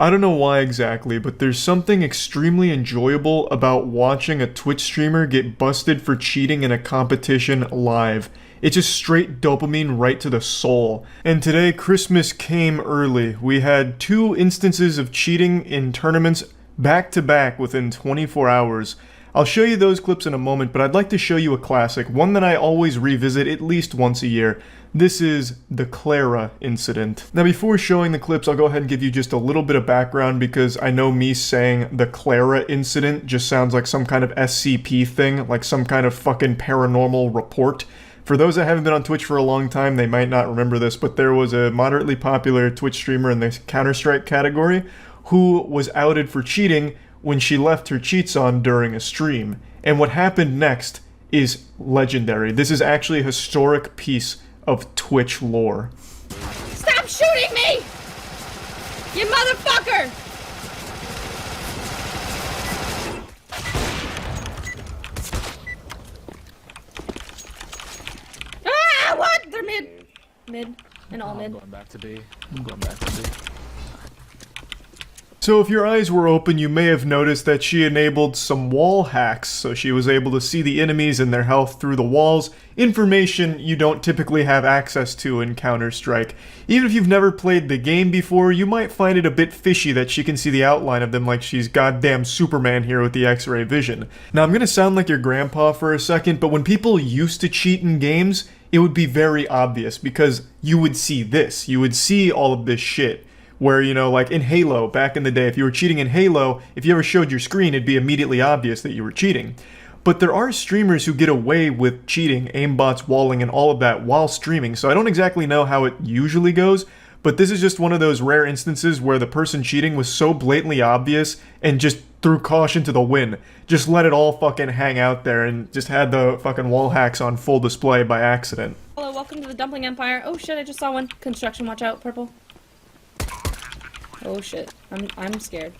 I don't know why exactly, but there's something extremely enjoyable about watching a Twitch streamer get busted for cheating in a competition live. It's just straight dopamine right to the soul. And today, Christmas came early. We had 2 instances of cheating in tournaments back to back within 24 hours. I'll show you those clips in a moment, but I'd like to show you a classic, one that I always revisit at least once a year. This is the Clara incident. Now before showing the clips, I'll go ahead and give you just a little bit of background because I know me saying the Clara incident just sounds like some kind of SCP thing, like some kind of fucking paranormal report. For those that haven't been on Twitch for a long time, they might not remember this, but there was a moderately popular Twitch streamer in the Counter-Strike category who was outed for cheating when she left her cheats on during a stream. And what happened next is legendary. This is actually a historic piece of Twitch lore. Stop shooting me! You motherfucker! Ah, what? They're mid. Mid. And all mid. I'm going back to B. I'm going back to B. So if your eyes were open, you may have noticed that she enabled some wall hacks, so she was able to see the enemies and their health through the walls, information you don't typically have access to in Counter-Strike. Even if you've never played the game before, you might find it a bit fishy that she can see the outline of them like she's goddamn Superman here with the X-ray vision. Now I'm gonna sound like your grandpa for a second, but when people used to cheat in games, it would be very obvious because you would see this. You would see all of this shit. Where, you know, like in Halo, back in the day, if you were cheating in Halo, if you ever showed your screen, it'd be immediately obvious that you were cheating. But there are streamers who get away with cheating, aimbots, walling, and all of that while streaming, so I don't exactly know how it usually goes, but this is just one of those rare instances where the person cheating was so blatantly obvious and just threw caution to the wind. Just let it all fucking hang out there and just had the fucking wall hacks on full display by accident. Hello, welcome to the Dumpling Empire. Oh shit, I just saw one. Construction, watch out, purple. Oh shit, I'm scared.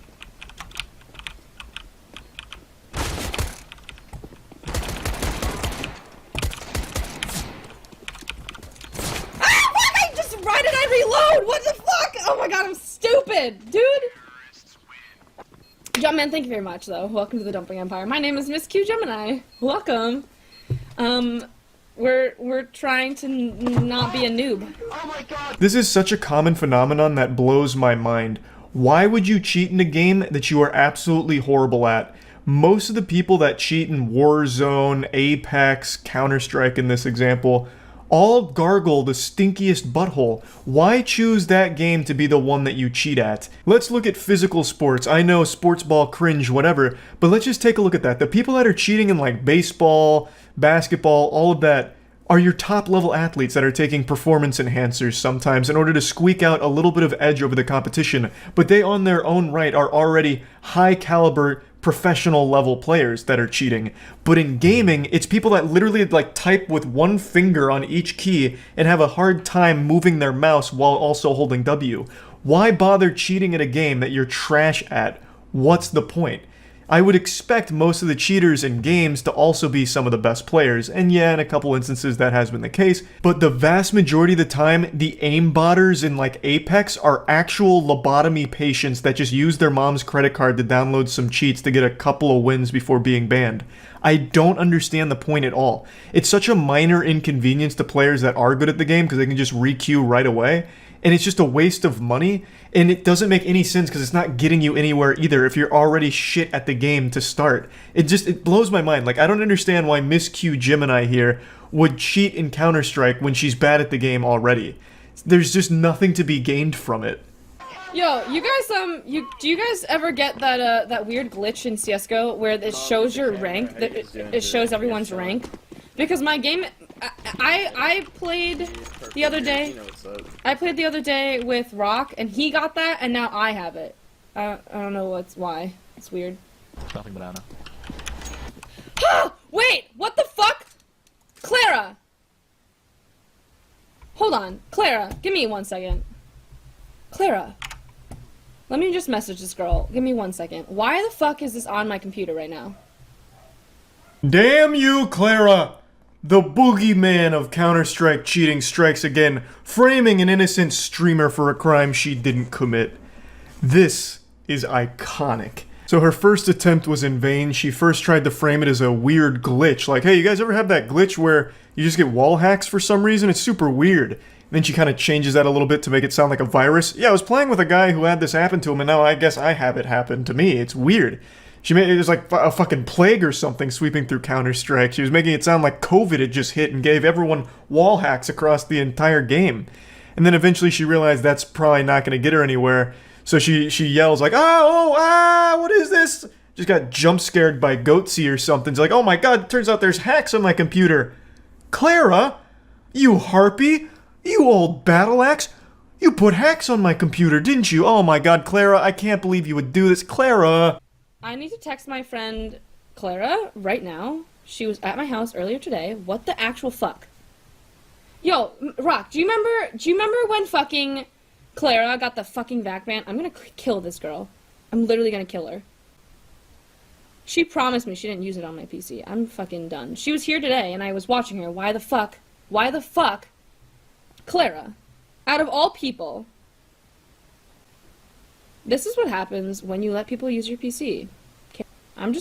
Ah, fuck! I just why did I reload? What the fuck? Oh my god, I'm stupid, dude. Jumpman, thank you very much though. Welcome to the Dumpling Empire. My name is Miss Q Gemini. Welcome. We're trying to not be a noob. Oh my god! This is such a common phenomenon that blows my mind. Why would you cheat in a game that you are absolutely horrible at? Most of the people that cheat in Warzone, Apex, Counter-Strike in this example, all gargle the stinkiest butthole. Why choose that game to be the one that you cheat at? Let's look at physical sports. I know sports ball cringe, whatever, but let's just take a look at that. The people that are cheating in like baseball, basketball, all of that, are your top level athletes that are taking performance enhancers sometimes in order to squeak out a little bit of edge over the competition, but they on their own right are already high caliber professional level players that are cheating. But in gaming, it's people that literally like type with one finger on each key and have a hard time moving their mouse while also holding W. Why bother cheating at a game that you're trash at? What's the point? I would expect most of the cheaters in games to also be some of the best players, and yeah, in a couple instances that has been the case, but the vast majority of the time, the aimbotters in like Apex are actual lobotomy patients that just use their mom's credit card to download some cheats to get a couple of wins before being banned. I don't understand the point at all. It's such a minor inconvenience to players that are good at the game because they can just re-queue right away, and it's just a waste of money, and it doesn't make any sense because it's not getting you anywhere either if you're already shit at the game to start. It blows my mind. Like, I don't understand why Miss Q Gemini here would cheat in Counter-Strike when she's bad at the game already. There's just nothing to be gained from it. Yo, you guys, do you guys ever get that, that weird glitch in CSGO where it shows your rank, that it shows everyone's rank? Because my game, I played the other day, with Rock, and he got that, and now I have it. I don't know why. It's weird. Nothing banana. Wait, what the fuck? Clara! Hold on, Clara, give me 1 second. Clara. Let me just message this girl. Give me 1 second. Why the fuck is this on my computer right now? Damn you, Clara! The boogeyman of Counter-Strike cheating strikes again, framing an innocent streamer for a crime she didn't commit. This is iconic. So her first attempt was in vain. She first tried to frame it as a weird glitch. Like, hey, you guys ever have that glitch where you just get wall hacks for some reason? It's super weird. And then she kind of changes that a little bit to make it sound like a virus. Yeah, I was playing with a guy who had this happen to him, and now I guess I have it happen to me. It's weird. She made it was like a fucking plague or something sweeping through Counter-Strike. She was making it sound like COVID had just hit and gave everyone wall hacks across the entire game. And then eventually she realized that's probably not going to get her anywhere. So she yells like, what is this? Just got jump scared by Goatsy or something. She's like, oh my god, turns out there's hacks on my computer. Clara? You harpy? You old battle axe? You put hacks on my computer, didn't you? Oh my god, Clara, I can't believe you would do this. Clara! I need to text my friend Clara right now. She was at my house earlier today. What the actual fuck? Yo, Rock, do you remember when fucking Clara got the fucking vac ban? I'm gonna kill this girl. I'm literally gonna kill her. She promised me she didn't use it on my PC. I'm fucking done. She was here today and I was watching her. Why the fuck, Clara, out of all people, this is what happens when you let people use your PC. Okay. I'm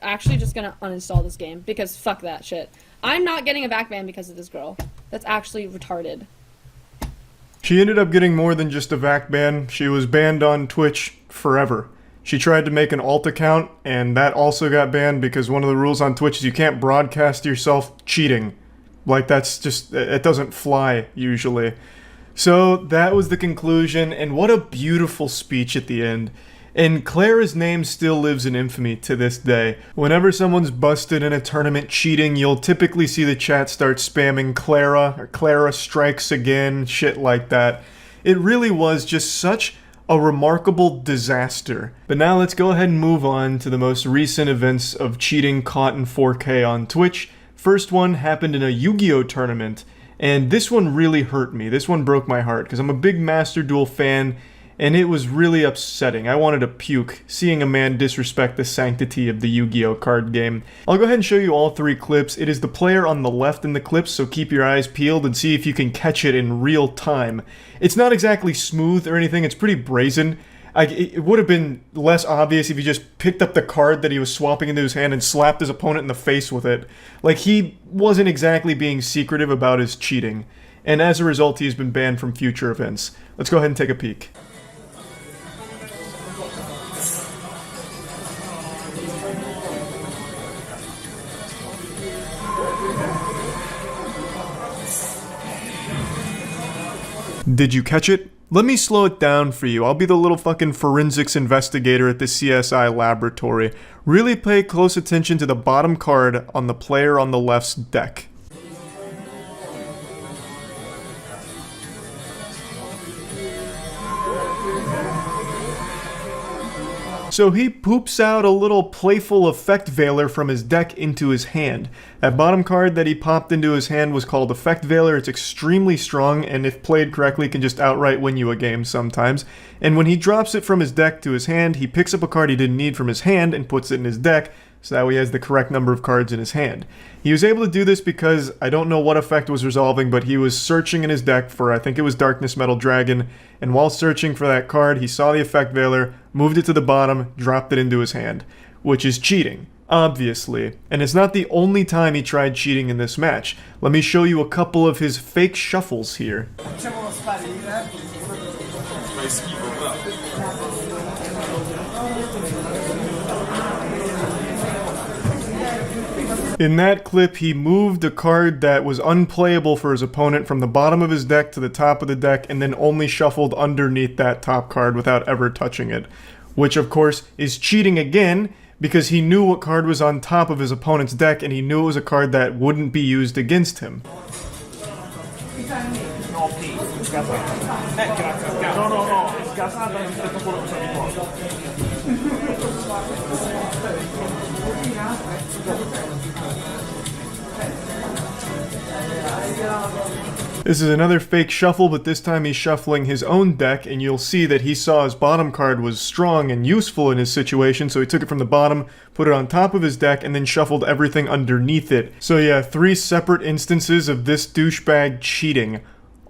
actually just gonna uninstall this game because fuck that shit. I'm not getting a back ban because of this girl. That's actually retarded. She ended up getting more than just a VAC ban. She was banned on Twitch forever. She tried to make an alt account, and that also got banned because one of the rules on Twitch is you can't broadcast yourself cheating. Like, that's just, it doesn't fly, usually. So, that was the conclusion, and what a beautiful speech at the end. And Clara's name still lives in infamy to this day. Whenever someone's busted in a tournament cheating, you'll typically see the chat start spamming Clara, or Clara strikes again, shit like that. It really was just such a remarkable disaster. But now let's go ahead and move on to the most recent events of cheating caught in 4K on Twitch. First one happened in a Yu-Gi-Oh! Tournament, and this one really hurt me. This one broke my heart, because I'm a big Master Duel fan, and it was really upsetting. I wanted to puke, seeing a man disrespect the sanctity of the Yu-Gi-Oh! Card game. I'll go ahead and show you all three clips. It is the player on the left in the clips, so keep your eyes peeled and see if you can catch it in real time. It's not exactly smooth or anything, it's pretty brazen. It would have been less obvious if he just picked up the card that he was swapping into his hand and slapped his opponent in the face with it. Like, he wasn't exactly being secretive about his cheating. And as a result, he's been banned from future events. Let's go ahead and take a peek. Did you catch it? Let me slow it down for you. I'll be the little fucking forensics investigator at the CSI laboratory. Really pay close attention to the bottom card on the player on the left's deck. So he poops out a little playful effect veiler from his deck into his hand. That bottom card that he popped into his hand was called Effect Veiler. It's extremely strong, and if played correctly can just outright win you a game sometimes. And when he drops it from his deck to his hand, he picks up a card he didn't need from his hand and puts it in his deck, so that way he has the correct number of cards in his hand. He was able to do this because I don't know what effect was resolving, but he was searching in his deck for, I think it was Darkness Metal Dragon, and while searching for that card, he saw the Effect Veiler, moved it to the bottom, dropped it into his hand, which is cheating, obviously. And it's not the only time he tried cheating in this match. Let me show you a couple of his fake shuffles here. In that clip, he moved a card that was unplayable for his opponent from the bottom of his deck to the top of the deck, and then only shuffled underneath that top card without ever touching it. Which, of course, is cheating again, because he knew what card was on top of his opponent's deck, and he knew it was a card that wouldn't be used against him. This is another fake shuffle, but this time he's shuffling his own deck, and you'll see that he saw his bottom card was strong and useful in his situation, so he took it from the bottom, put it on top of his deck, and then shuffled everything underneath it. So yeah, 3 separate instances of this douchebag cheating.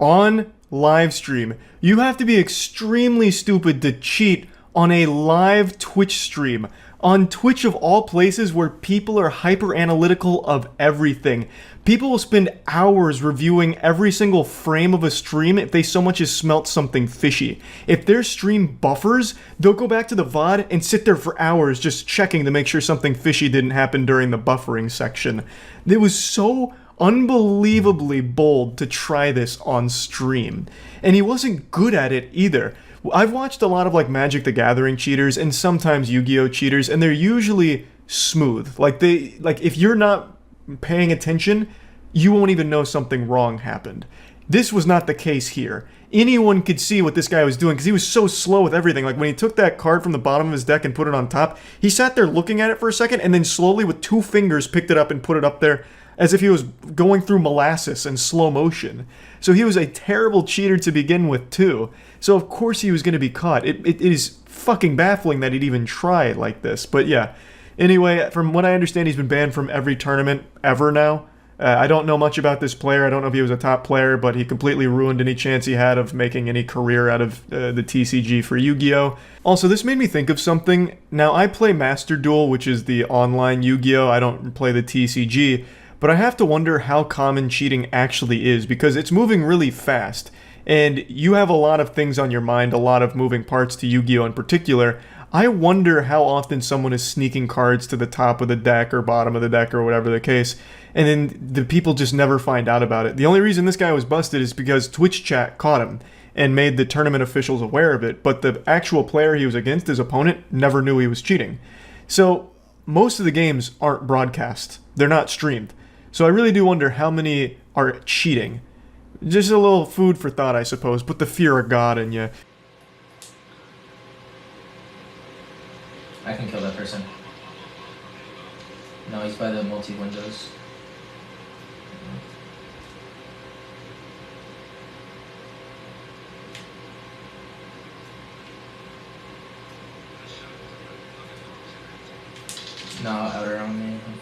On live stream. You have to be extremely stupid to cheat on a live Twitch stream. On Twitch of all places where people are hyper analytical of everything. People will spend hours reviewing every single frame of a stream if they so much as smelt something fishy. If their stream buffers, they'll go back to the VOD and sit there for hours just checking to make sure something fishy didn't happen during the buffering section. It was so unbelievably bold to try this on stream. And he wasn't good at it either. I've watched a lot of like Magic the Gathering cheaters and sometimes Yu-Gi-Oh cheaters, and they're usually smooth. Like if you're not paying attention, you won't even know something wrong happened. This was not the case here. Anyone could see what this guy was doing because he was so slow with everything. Like when he took that card from the bottom of his deck and put it on top, he sat there looking at it for a second and then slowly with 2 fingers picked it up and put it up there as if he was going through molasses in slow motion. So he was a terrible cheater to begin with too. So of course he was going to be caught. It is fucking baffling that he'd even try like this. But yeah. Anyway, from what I understand, he's been banned from every tournament ever now. I don't know much about this player. I don't know if he was a top player, but he completely ruined any chance he had of making any career out of the TCG for Yu-Gi-Oh! Also, this made me think of something. Now, I play Master Duel, which is the online Yu-Gi-Oh! I don't play the TCG, but I have to wonder how common cheating actually is, because it's moving really fast, and you have a lot of things on your mind, a lot of moving parts to Yu-Gi-Oh! In particular. I wonder how often someone is sneaking cards to the top of the deck or bottom of the deck or whatever the case, and then the people just never find out about it. The only reason this guy was busted is because Twitch chat caught him and made the tournament officials aware of it, but the actual player he was against, his opponent, never knew he was cheating. So most of the games aren't broadcast. They're not streamed. So I really do wonder how many are cheating. Just a little food for thought, I suppose. Put the fear of God in you. I can kill that person. No, he's by the multi-windows. No, outer on me. I'm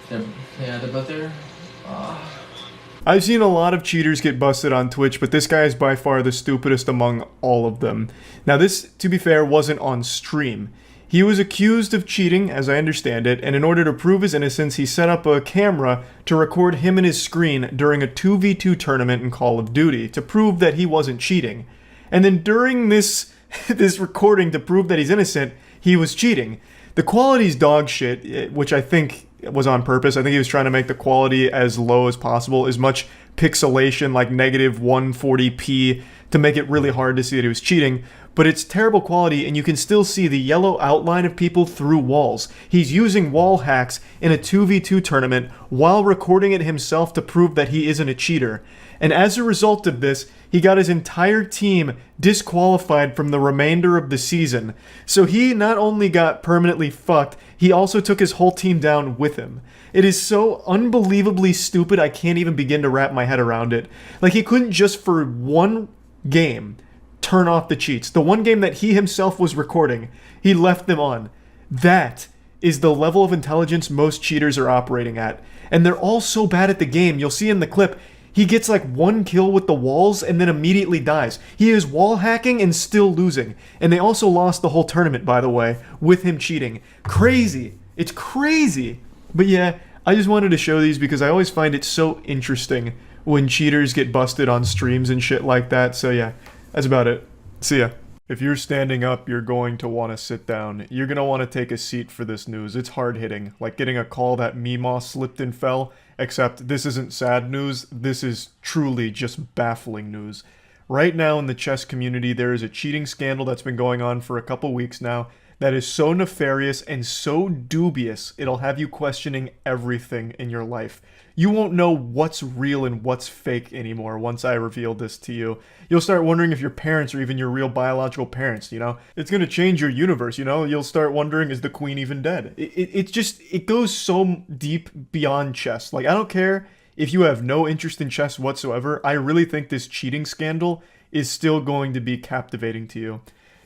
fucked. They're both there. I've seen a lot of cheaters get busted on Twitch, but this guy is by far the stupidest among all of them. Now this, to be fair, wasn't on stream. He was accused of cheating, as I understand it, and in order to prove his innocence, he set up a camera to record him and his screen during a 2v2 tournament in Call of Duty to prove that he wasn't cheating. And then during this recording to prove that he's innocent, he was cheating. The quality's dog shit, which I think was on purpose. I think he was trying to make the quality as low as possible, as much pixelation, like negative 140p, to make it really hard to see that he was cheating. But it's terrible quality, and you can still see the yellow outline of people through walls. He's using wall hacks in a 2v2 tournament while recording it himself to prove that he isn't a cheater. And as a result of this, he got his entire team disqualified from the remainder of the season. So he not only got permanently fucked, he also took his whole team down with him. It is so unbelievably stupid, I can't even begin to wrap my head around it. Like, he couldn't just for one game turn off the cheats. The one game that he himself was recording, he left them on. That is the level of intelligence most cheaters are operating at. And they're all so bad at the game. You'll see in the clip, he gets like 1 kill with the walls and then immediately dies. He is wall hacking and still losing. And they also lost the whole tournament, by the way, with him cheating. Crazy. It's crazy. But yeah, I just wanted to show these because I always find it so interesting when cheaters get busted on streams and shit like that. So yeah, that's about it. See ya. If you're standing up, you're going to want to sit down. You're going to want to take a seat for this news. It's hard-hitting, like getting a call that Meemaw slipped and fell, except this isn't sad news, this is truly just baffling news. Right now in the chess community, there is a cheating scandal that's been going on for a couple weeks now that is so nefarious and so dubious, it'll have you questioning everything in your life. You won't know what's real and what's fake anymore once I reveal this to you. You'll start wondering if your parents are even your real biological parents, you know? It's gonna change your universe, you know? You'll start wondering, is the queen even dead? It goes so deep beyond chess. Like, I don't care if you have no interest in chess whatsoever, I really think this cheating scandal is still going to be captivating to you.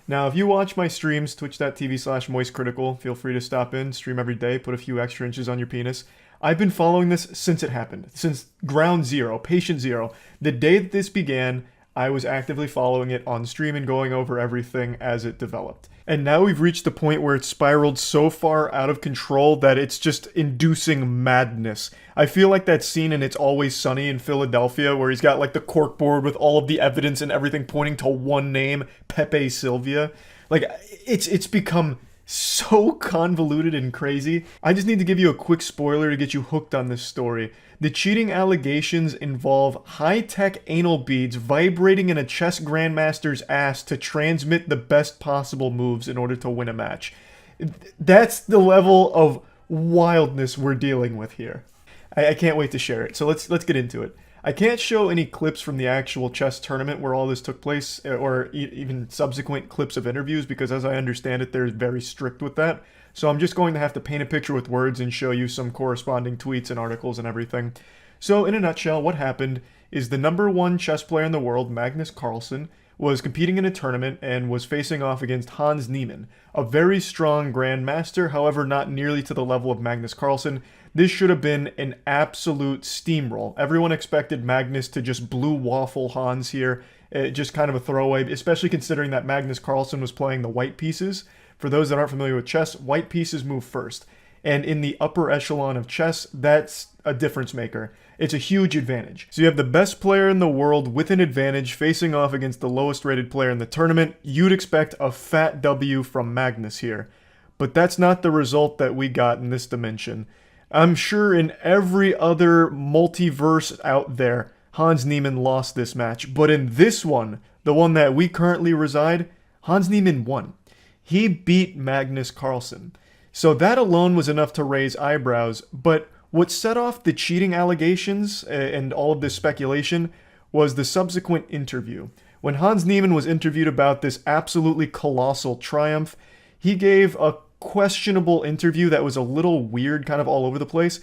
Now, if you watch my streams, twitch.tv/moistcritical, feel free to stop in, stream every day, put a few extra inches on your penis. I've been following this since it happened, since ground zero, patient zero. The day that this began, I was actively following it on stream and going over everything as it developed. And now we've reached the point where it's spiraled so far out of control that it's just inducing madness. I feel like that scene in It's Always Sunny in Philadelphia where he's got like the corkboard with all of the evidence and everything pointing to one name, Pepe Silvia. Like, it's become so convoluted and crazy. I just need to give you a quick spoiler to get you hooked on this story. The cheating allegations involve high-tech anal beads vibrating in a chess grandmaster's ass to transmit the best possible moves in order to win a match. That's the level of wildness we're dealing with here. I can't wait to share it, so let's get into it. I can't show any clips from the actual chess tournament where all this took place, or even subsequent clips of interviews, because as I understand it, they're very strict with that. So I'm just going to have to paint a picture with words and show you some corresponding tweets and articles and everything. So in a nutshell, what happened is the number one chess player in the world, Magnus Carlsen, was competing in a tournament and was facing off against Hans Niemann, a very strong grandmaster, however not nearly to the level of Magnus Carlsen. This should have been an absolute steamroll. Everyone expected Magnus to just blue waffle Hans here, just kind of a throwaway, especially considering that Magnus Carlsen was playing the white pieces. For those that aren't familiar with chess, white pieces move first. And in the upper echelon of chess, that's a difference maker. It's a huge advantage. So you have the best player in the world with an advantage facing off against the lowest rated player in the tournament. You'd expect a fat W from Magnus here. But that's not the result that we got in this dimension. I'm sure in every other multiverse out there, Hans Niemann lost this match. But in this one, the one that we currently reside, Hans Niemann won. He beat Magnus Carlsen. So that alone was enough to raise eyebrows, but what set off the cheating allegations and all of this speculation was the subsequent interview. When Hans Niemann was interviewed about this absolutely colossal triumph, he gave a questionable interview that was a little weird, kind of all over the place.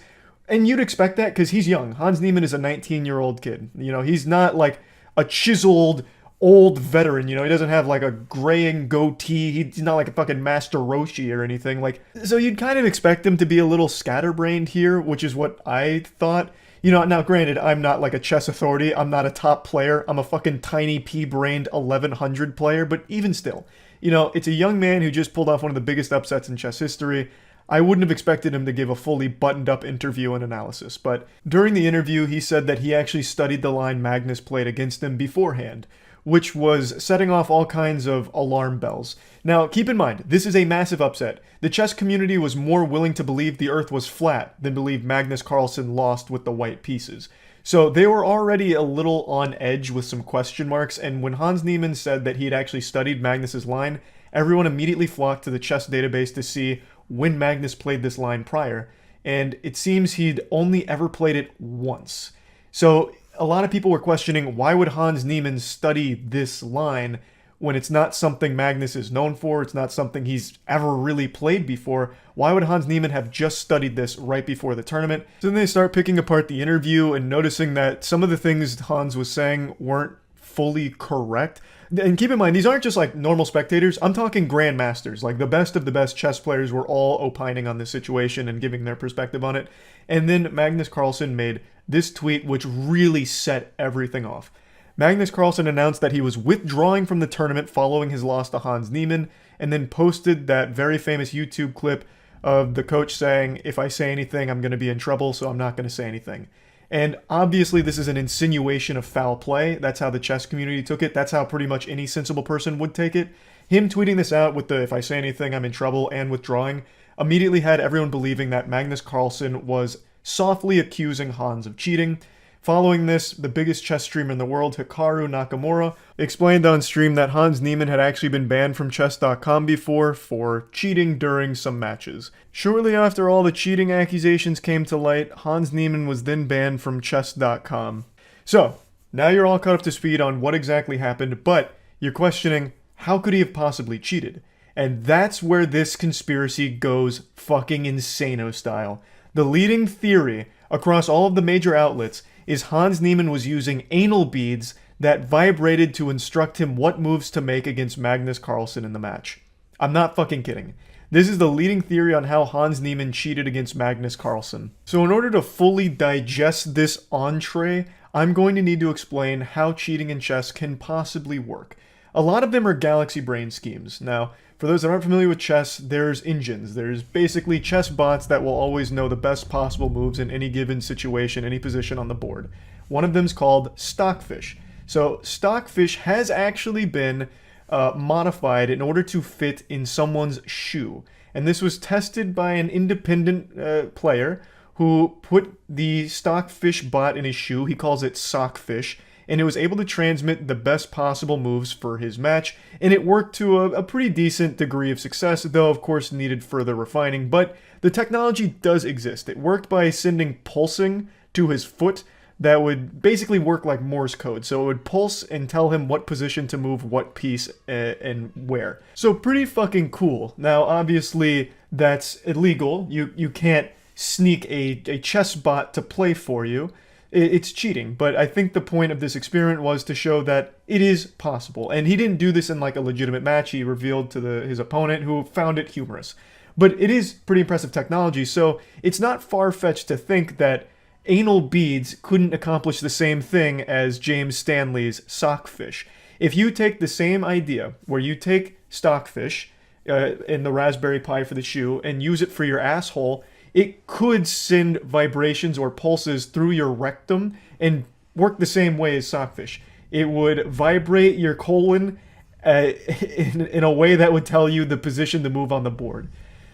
And you'd expect that because he's young. Hans Niemann is a 19-year-old kid. You know, he's not like a chiseled old veteran, you know, he doesn't have like a graying goatee, he's not like a fucking Master Roshi or anything, like, so you'd kind of expect him to be a little scatterbrained here, which is what I thought. You know, now granted, I'm not like a chess authority, I'm not a top player, I'm a fucking tiny pea-brained 1100 player, but even still, you know, it's a young man who just pulled off one of the biggest upsets in chess history. I wouldn't have expected him to give a fully buttoned-up interview and analysis, but during the interview, he said that he actually studied the line Magnus played against him beforehand, which was setting off all kinds of alarm bells. Now, keep in mind, this is a massive upset. The chess community was more willing to believe the Earth was flat than believe Magnus Carlsen lost with the white pieces. So they were already a little on edge with some question marks, and when Hans Niemann said that he had actually studied Magnus's line, everyone immediately flocked to the chess database to see when Magnus played this line prior, and it seems he'd only ever played it once. So a lot of people were questioning, why would Hans Niemann study this line when it's not something Magnus is known for, it's not something he's ever really played before? Why would Hans Niemann have just studied this right before the tournament? So then they start picking apart the interview and noticing that some of the things Hans was saying weren't fully correct. And keep in mind, these aren't just like normal spectators, I'm talking grandmasters, like the best of the best chess players were all opining on this situation and giving their perspective on it. And then Magnus Carlsen made this tweet which really set everything off. Magnus Carlsen announced that he was withdrawing from the tournament following his loss to Hans Niemann, and then posted that very famous YouTube clip of the coach saying, "If I say anything, I'm going to be in trouble, so I'm not going to say anything." And obviously this is an insinuation of foul play. That's how the chess community took it. That's how pretty much any sensible person would take it. Him tweeting this out with the "if I say anything, I'm in trouble" and withdrawing immediately had everyone believing that Magnus Carlsen was softly accusing Hans of cheating. Following this, the biggest chess streamer in the world, Hikaru Nakamura, explained on stream that Hans Niemann had actually been banned from chess.com before for cheating during some matches. Shortly after all the cheating accusations came to light, Hans Niemann was then banned from chess.com. So, now you're all caught up to speed on what exactly happened, but you're questioning, how could he have possibly cheated? And that's where this conspiracy goes fucking insano style. The leading theory across all of the major outlets is Hans Niemann was using anal beads that vibrated to instruct him what moves to make against Magnus Carlsen in the match. I'm not fucking kidding. This is the leading theory on how Hans Niemann cheated against Magnus Carlsen. So in order to fully digest this entree, I'm going to need to explain how cheating in chess can possibly work. A lot of them are galaxy brain schemes. Now, for those that aren't familiar with chess, there's engines. There's basically chess bots that will always know the best possible moves in any given situation, any position on the board. One of them is called Stockfish. So Stockfish has actually been modified in order to fit in someone's shoe. And this was tested by an independent player who put the Stockfish bot in his shoe. He calls it Sockfish. And it was able to transmit the best possible moves for his match, and it worked to a pretty decent degree of success, though of course needed further refining, but the technology does exist. It worked by sending pulsing to his foot that would basically work like Morse code, so it would pulse and tell him what position to move what piece and where. So pretty fucking cool. Now obviously that's illegal. You can't sneak a chess bot to play for you. It's cheating, but I think the point of this experiment was to show that it is possible. And he didn't do this in like a legitimate match. He revealed to his opponent, who found it humorous. But it is pretty impressive technology, so it's not far-fetched to think that anal beads couldn't accomplish the same thing as James Stanley's Sockfish. If you take the same idea, where you take Stockfish in the Raspberry Pi for the shoe and use it for your asshole, it could send vibrations or pulses through your rectum and work the same way as Sockfish. It would vibrate your colon in a way that would tell you the position to move on the board.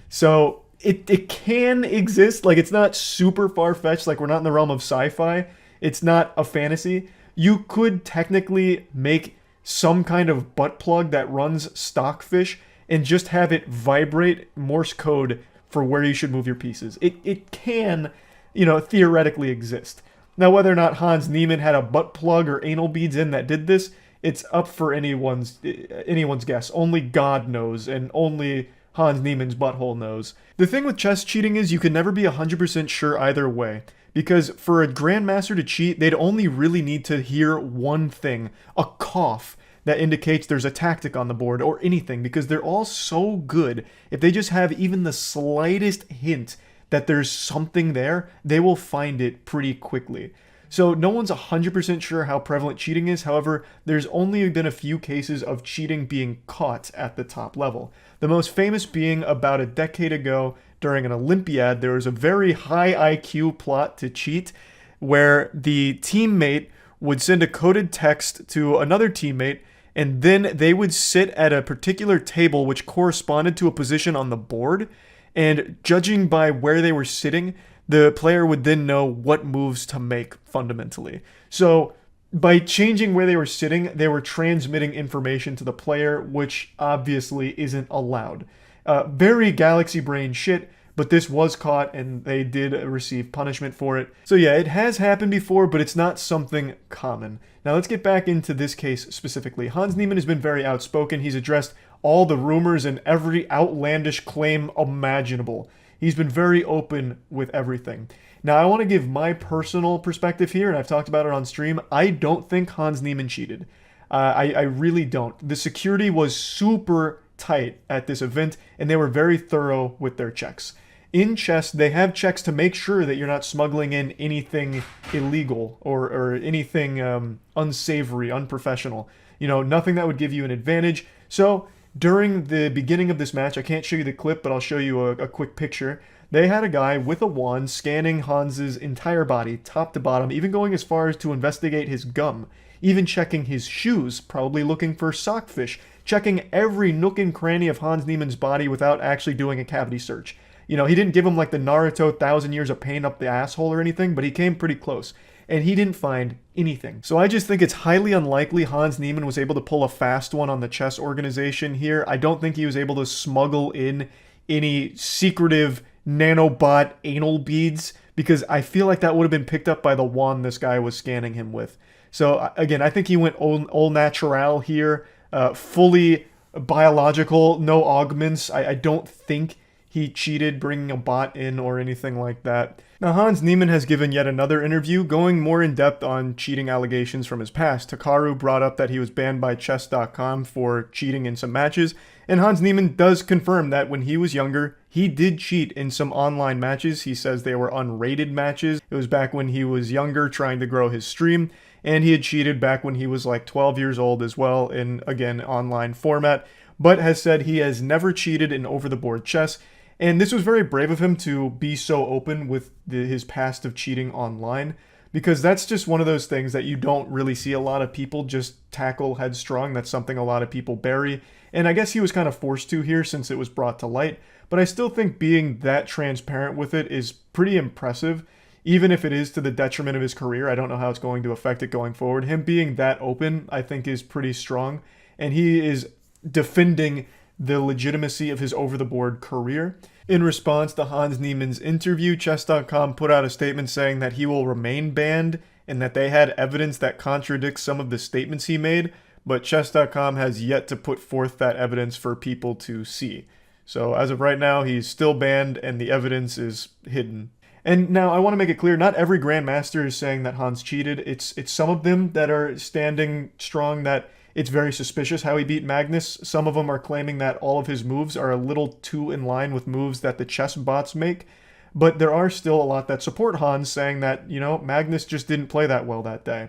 So it can exist. Like, it's not super far-fetched. Like, we're not in the realm of sci-fi. It's not a fantasy. You could technically make some kind of butt plug that runs Stockfish and just have it vibrate Morse code for where you should move your pieces. It can, theoretically exist. Now, whether or not Hans Niemann had a butt plug or anal beads in that did this, it's up for anyone's guess. Only God knows, and only Hans Niemann's butthole knows. The thing with chess cheating is you can never be 100% sure either way, because for a grandmaster to cheat, they'd only really need to hear one thing, a cough, that indicates there's a tactic on the board or anything, because they're all so good. If they just have even the slightest hint that there's something there, they will find it pretty quickly. So no one's 100% sure how prevalent cheating is. However, there's only been a few cases of cheating being caught at the top level. The most famous being about a decade ago during an Olympiad. There was a very high IQ plot to cheat where the teammate would send a coded text to another teammate, and then they would sit at a particular table which corresponded to a position on the board, and judging by where they were sitting, the player would then know what moves to make, fundamentally. So by changing where they were sitting, they were transmitting information to the player, which obviously isn't allowed. Very galaxy brain shit, but this was caught and they did receive punishment for it. So yeah, it has happened before, but it's not something common. Now let's get back into this case specifically. Hans Niemann has been very outspoken. He's addressed all the rumors and every outlandish claim imaginable. He's been very open with everything. Now I want to give my personal perspective here, and I've talked about it on stream. I don't think Hans Niemann cheated. I really don't. The security was super tight at this event, and they were very thorough with their checks. In chess, they have checks to make sure that you're not smuggling in anything illegal or anything unsavory, unprofessional. Nothing that would give you an advantage. So during the beginning of this match, I can't show you the clip, but I'll show you a quick picture. They had a guy with a wand scanning Hans's entire body, top to bottom, even going as far as to investigate his gum, even checking his shoes, probably looking for sockfish, checking every nook and cranny of Hans Niemann's body without actually doing a cavity search. He didn't give him like the Naruto 1,000 years of pain up the asshole or anything, but he came pretty close. And he didn't find anything. So I just think it's highly unlikely Hans Niemann was able to pull a fast one on the chess organization here. I don't think he was able to smuggle in any secretive nanobot anal beads, because I feel like that would have been picked up by the wand this guy was scanning him with. So again, I think he went all natural here, fully biological, no augments. I don't think he cheated bringing a bot in or anything like that. Now, Hans Niemann has given yet another interview going more in depth on cheating allegations from his past. Hikaru brought up that he was banned by chess.com for cheating in some matches, and Hans Niemann does confirm that when he was younger, he did cheat in some online matches. He says they were unrated matches. It was back when he was younger trying to grow his stream, and he had cheated back when he was like 12 years old as well in, again, online format, but has said he has never cheated in over-the-board chess. And this was very brave of him to be so open with his past of cheating online, because that's just one of those things that you don't really see a lot of people just tackle headstrong. That's something a lot of people bury. And I guess he was kind of forced to here since it was brought to light. But I still think being that transparent with it is pretty impressive, even if it is to the detriment of his career. I don't know how it's going to affect it going forward. Him being that open, I think, is pretty strong. And he is defending the legitimacy of his over-the-board career. In response to Hans Niemann's interview, Chess.com put out a statement saying that he will remain banned and that they had evidence that contradicts some of the statements he made, but Chess.com has yet to put forth that evidence for people to see. So as of right now, he's still banned and the evidence is hidden. And now I want to make it clear, not every Grandmaster is saying that Hans cheated. It's some of them that are standing strong that it's very suspicious how he beat Magnus. Some of them are claiming that all of his moves are a little too in line with moves that the chess bots make. But there are still a lot that support Hans, saying that, Magnus just didn't play that well that day.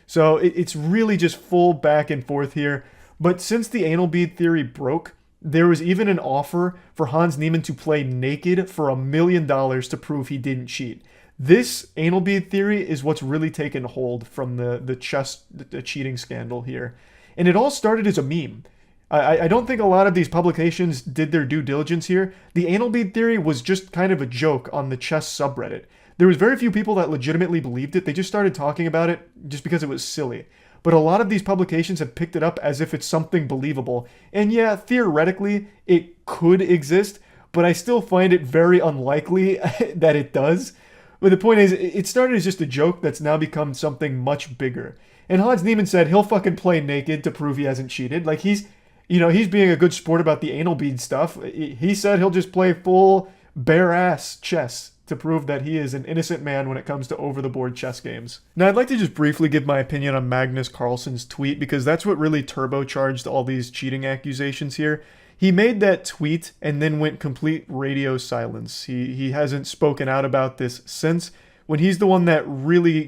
So it's really just full back and forth here. But since the anal bead theory broke, there was even an offer for Hans Niemann to play naked for $1 million to prove he didn't cheat. This anal bead theory is what's really taken hold from the cheating scandal here. And it all started as a meme. I don't think a lot of these publications did their due diligence here. The anal bead theory was just kind of a joke on the chess subreddit. There was very few people that legitimately believed it. They just started talking about it just because it was silly. But a lot of these publications have picked it up as if it's something believable. And yeah, theoretically, it could exist, but I still find it very unlikely that it does. But the point is, it started as just a joke that's now become something much bigger. And Hans Niemann said he'll fucking play naked to prove he hasn't cheated. Like, he's being a good sport about the anal bead stuff. He said he'll just play full bare-ass chess to prove that he is an innocent man when it comes to over-the-board chess games. Now, I'd like to just briefly give my opinion on Magnus Carlsen's tweet, because that's what really turbocharged all these cheating accusations here. He made that tweet and then went complete radio silence. He hasn't spoken out about this since, when he's the one that really,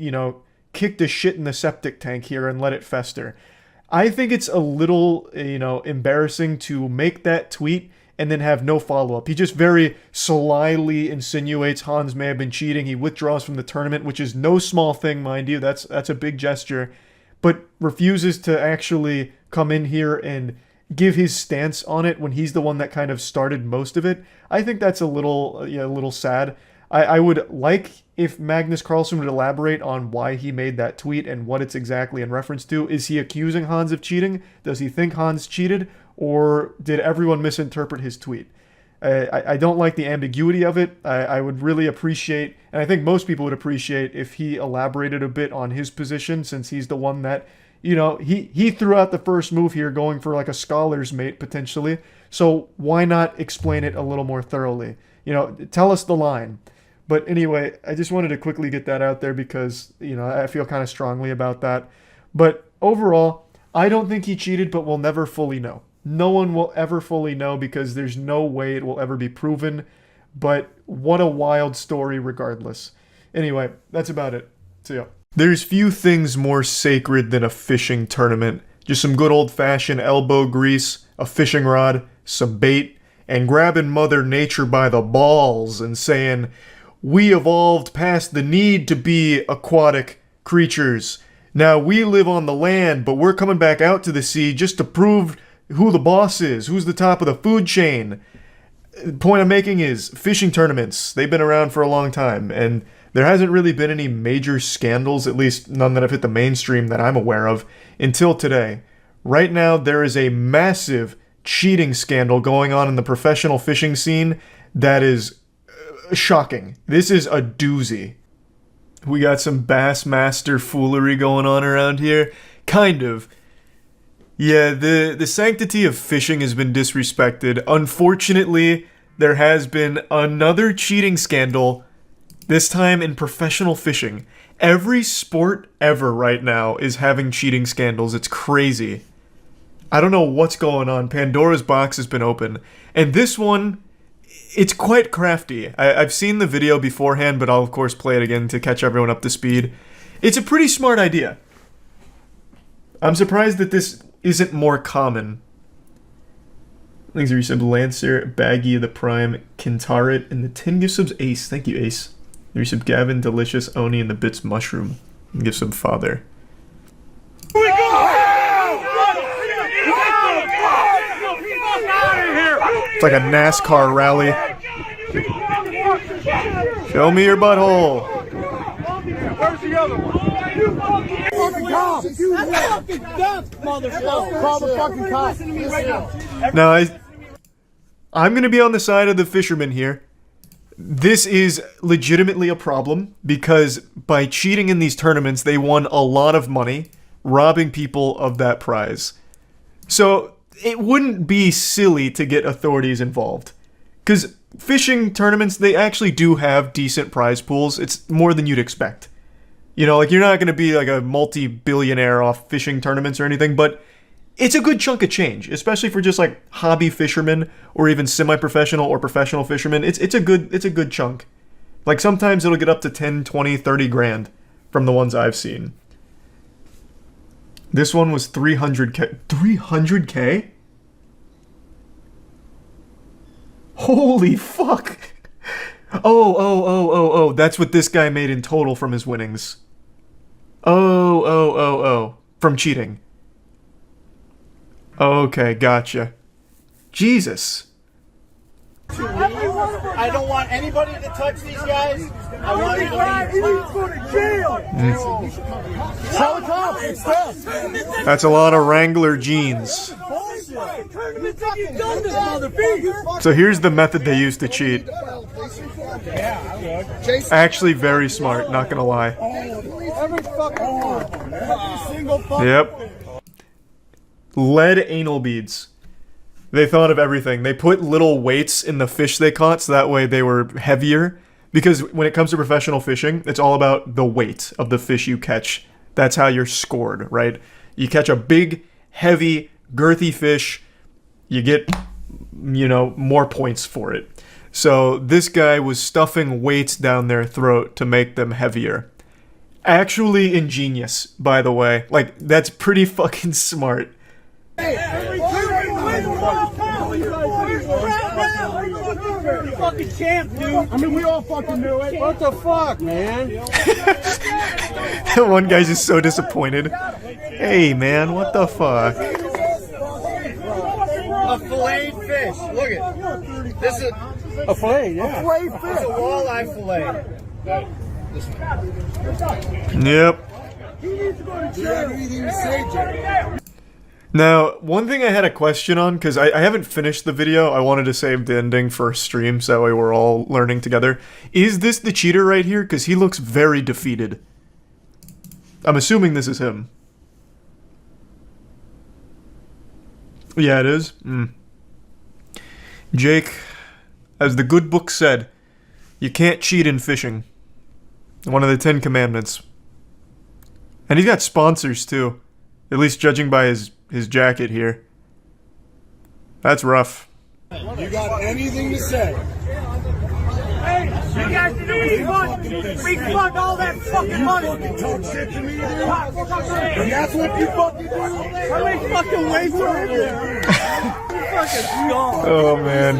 kicked the shit in the septic tank here and let it fester. I think it's a little, embarrassing to make that tweet and then have no follow-up. He just very slyly insinuates Hans may have been cheating. He withdraws from the tournament, which is no small thing, mind you. That's a big gesture. But refuses to actually come in here and give his stance on it when he's the one that kind of started most of it. I think that's a little sad. I would like if Magnus Carlsen would elaborate on why he made that tweet and what it's exactly in reference to. Is he accusing Hans of cheating? Does he think Hans cheated? Or did everyone misinterpret his tweet? I don't like the ambiguity of it. I would really appreciate, and I think most people would appreciate, if he elaborated a bit on his position, since he's the one that, he threw out the first move here going for like a scholar's mate potentially. So why not explain it a little more thoroughly? Tell us the line. But anyway, I just wanted to quickly get that out there because, I feel kind of strongly about that. But overall, I don't think he cheated, but we'll never fully know. No one will ever fully know because there's no way it will ever be proven. But what a wild story regardless. Anyway, that's about it. See ya. There's few things more sacred than a fishing tournament. Just some good old-fashioned elbow grease, a fishing rod, some bait, and grabbing Mother Nature by the balls and saying, "We evolved past the need to be aquatic creatures. Now we live on the land, but we're coming back out to the sea just to prove who the boss is, who's the top of the food chain." The point I'm making is fishing tournaments, they've been around for a long time, and there hasn't really been any major scandals, at least none that have hit the mainstream that I'm aware of, until today. Right now, there is a massive cheating scandal going on in the professional fishing scene that is shocking. This is a doozy. We got some Bassmaster foolery going on around here. Kind of. Yeah, the sanctity of fishing has been disrespected. Unfortunately, there has been another cheating scandal, this time in professional fishing. Every sport ever right now is having cheating scandals. It's crazy. I don't know what's going on. Pandora's box has been open. And this one, it's quite crafty. I've seen the video beforehand, but I'll of course play it again to catch everyone up to speed. It's a pretty smart idea. I'm surprised that this isn't more common. Things are resub Lancer, Baggy of the Prime, Kintaret, and the 10 gift subs Ace. Thank you, Ace. Resub Gavin, Delicious, Oni, and the Bits Mushroom. And gift sub Father. It's like a NASCAR rally. Show me your butthole. Where's the other one? Fucking cops! That's fucking dumb, motherfucker! Call the fucking cops! Listen to me right now. Now, I'm gonna be on the side of the fishermen here. This is legitimately a problem because by cheating in these tournaments, they won a lot of money, robbing people of that prize. So it wouldn't be silly to get authorities involved. Because fishing tournaments, they actually do have decent prize pools. It's more than you'd expect. You know, like, you're not going to be like a multi-billionaire off fishing tournaments or anything, but it's a good chunk of change, especially for just like hobby fishermen or even semi-professional or professional fishermen. It's a good chunk. Like, sometimes it'll get up to 10, 20, 30 grand from the ones I've seen. This one was 300k. 300k? Holy fuck! Oh, that's what this guy made in total from his winnings. Oh. From cheating. Okay, gotcha. Jesus. I don't want anybody to touch these guys. I want you to go to jail. Tell the cops instead. That's a lot of Wrangler jeans. So here's the method they use to cheat. Actually very smart, not gonna lie. Yep. Lead anal beads. They thought of everything. They put little weights in the fish they caught so that way they were heavier. Because when it comes to professional fishing, it's all about the weight of the fish you catch. That's how you're scored, right? You catch a big, heavy, girthy fish, you get, you know, more points for it. So this guy was stuffing weights down their throat to make them heavier. Actually ingenious, by the way. Like, that's pretty fucking smart. Fucking champ, dude. I mean, we all fucking knew it. What the fuck, man? One guy's just so disappointed. Hey, man, what the fuck? A filleted fish. Look at this is a fillet. Yeah, a fillet fish. It's a walleye fillet. Yep. He needs to go to jail. Now, one thing I had a question on, because I haven't finished the video, I wanted to save the ending for stream so that way we're all learning together. Is this the cheater right here? Because he looks very defeated. I'm assuming this is him. Yeah, it is. Jake, as the good book said, you can't cheat in fishing. One of the 10 commandments. And he's got sponsors too. At least judging by his jacket here. That's rough. You got anything to say? Hey, you guys didn't we fuck all that fucking money. Talk shit to me, dude. And that's what you fucking do. How many fucking ways are there? Oh man.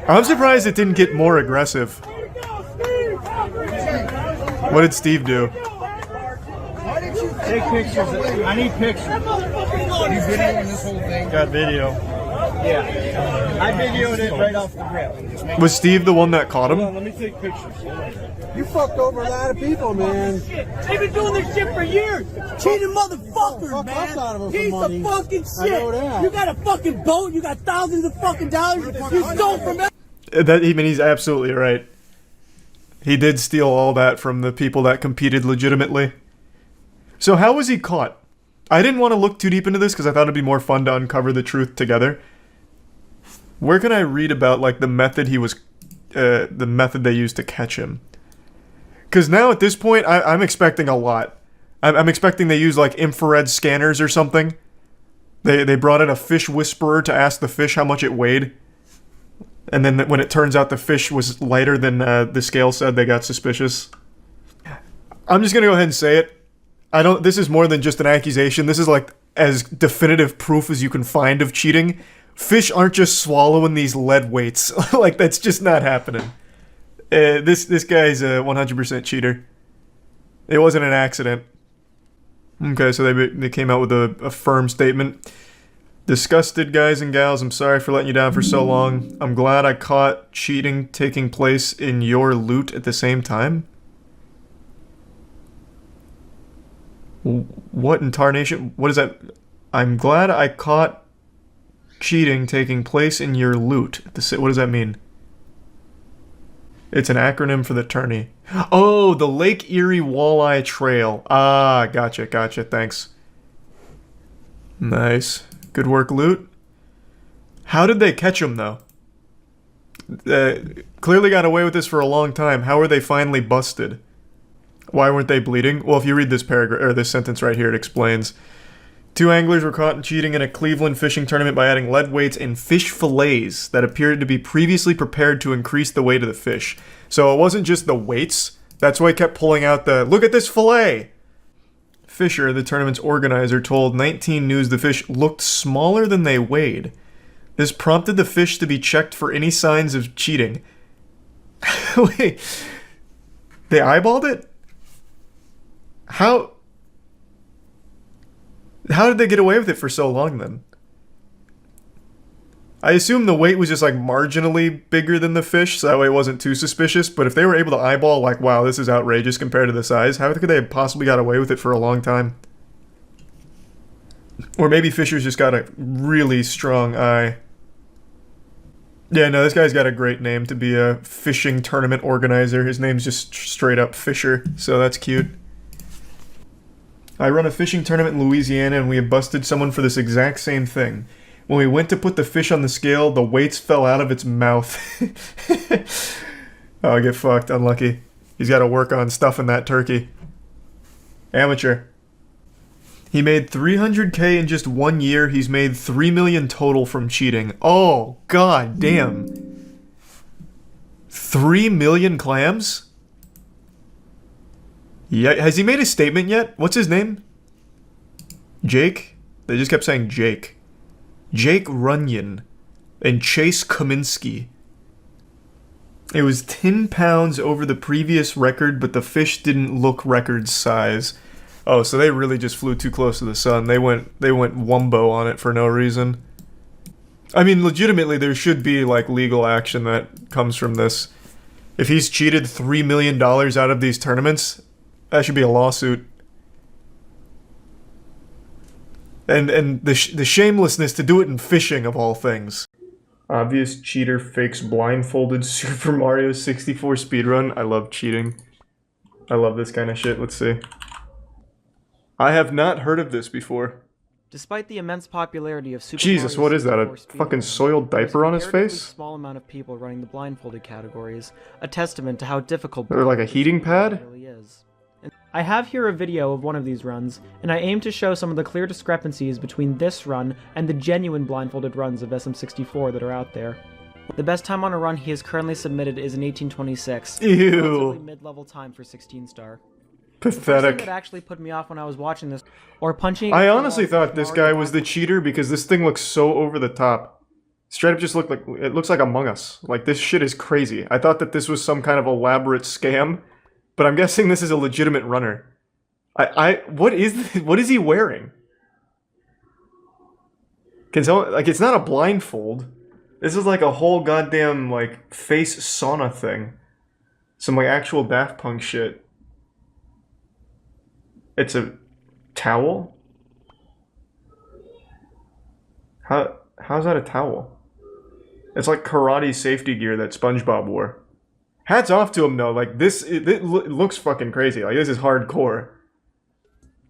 I'm surprised it didn't get more aggressive. What did Steve do? Take pictures. I need pictures. You videoing this whole thing? Got video. Yeah. I videoed it right off the rip. Was Steve the one that caught him? Let me take pictures. You fucked over a lot of people, man. They've been doing this shit for years. Cheating motherfuckers, man. Piece of fucking shit. I know that. You got a fucking boat. You got thousands of fucking dollars. You stole from it. He's absolutely right. He did steal all that from the people that competed legitimately. So how was he caught? I didn't want to look too deep into this because I thought it'd be more fun to uncover the truth together. Where can I read about like the method the method they used to catch him? Because now at this point, I'm expecting a lot. I'm expecting they use like infrared scanners or something. They brought in a fish whisperer to ask the fish how much it weighed. And then when it turns out the fish was lighter than the scale said, they got suspicious. I'm just gonna go ahead and say it. This is more than just an accusation. This is like as definitive proof as you can find of cheating. Fish aren't just swallowing these lead weights. Like, that's just not happening. This guy's a 100% cheater. It wasn't an accident. Okay, so they came out with a firm statement. Disgusted guys and gals, I'm sorry for letting you down for so long. I'm glad I caught cheating taking place in your loot at the same time. What in tarnation? What is that? I'm glad I caught cheating taking place in your loot. What does that mean? It's an acronym for the tourney. Oh, the Lake Erie Walleye Trail. Ah, gotcha, thanks. Nice. Good work, loot. How did they catch him, though? Clearly got away with this for a long time. How were they finally busted? Why weren't they bleeding? Well, if you read this paragraph, or this sentence right here, it explains. 2 anglers were caught cheating in a Cleveland fishing tournament by adding lead weights in fish fillets that appeared to be previously prepared to increase the weight of the fish. So it wasn't just the weights. That's why he kept pulling out the, look at this fillet! Fisher, the tournament's organizer, told 19 News the fish looked smaller than they weighed. This prompted the fish to be checked for any signs of cheating. Wait, they eyeballed it? How did they get away with it for so long, then? I assume the weight was just, like, marginally bigger than the fish, so that way it wasn't too suspicious, but if they were able to eyeball, like, wow, this is outrageous compared to the size, how could they have possibly got away with it for a long time? Or maybe Fisher's just got a really strong eye. Yeah, no, this guy's got a great name to be a fishing tournament organizer. His name's just straight up Fisher, so that's cute. I run a fishing tournament in Louisiana, and we have busted someone for this exact same thing. When we went to put the fish on the scale, the weights fell out of its mouth. Oh, get fucked. Unlucky. He's got to work on stuffing that turkey. Amateur. He made $300K in just 1 year. He's made $3 million total from cheating. Oh, god damn. 3 million clams? Yeah, has he made a statement yet? What's his name? Jake? They just kept saying Jake. Jake Runyon. And Chase Kaminsky. It was 10 pounds over the previous record, but the fish didn't look record size. Oh, so they really just flew too close to the sun. They went wumbo on it for no reason. I mean, legitimately, there should be, like, legal action that comes from this. If he's cheated $3 million out of these tournaments, that should be a lawsuit. And the shamelessness to do it in fishing, of all things. Obvious cheater fakes blindfolded Super Mario 64 speedrun. I love cheating. I love this kind of shit. Let's see. I have not heard of this before. Despite the immense popularity of Super Jesus, Mario what is that? A 64 fucking speedrun, soiled there's diaper on his comparatively face? Small amount of people running the blindfolded categories, a testament to how difficult Or like a heating pad? really is. I have here a video of one of these runs, and I aim to show some of the clear discrepancies between this run and the genuine blindfolded runs of SM64 that are out there. The best time on a run he has currently submitted is an 1826. Ew. Relatively mid-level time for 16-star. The thing Pathetic. that actually put me off when I was watching this, or punching. I honestly thought this guy was the cheater because this thing looks so over the top. Straight up just looked like, it looks like Among Us. Like, this shit is crazy. I thought that this was some kind of elaborate scam, but I'm guessing this is a legitimate runner. What is he wearing? Can someone, like, it's not a blindfold. This is like a whole goddamn, like, face sauna thing. Some, like, actual Daft Punk shit. It's a towel? How's that a towel? It's like karate safety gear that SpongeBob wore. Hats off to him though, like this, it looks fucking crazy. Like this is hardcore.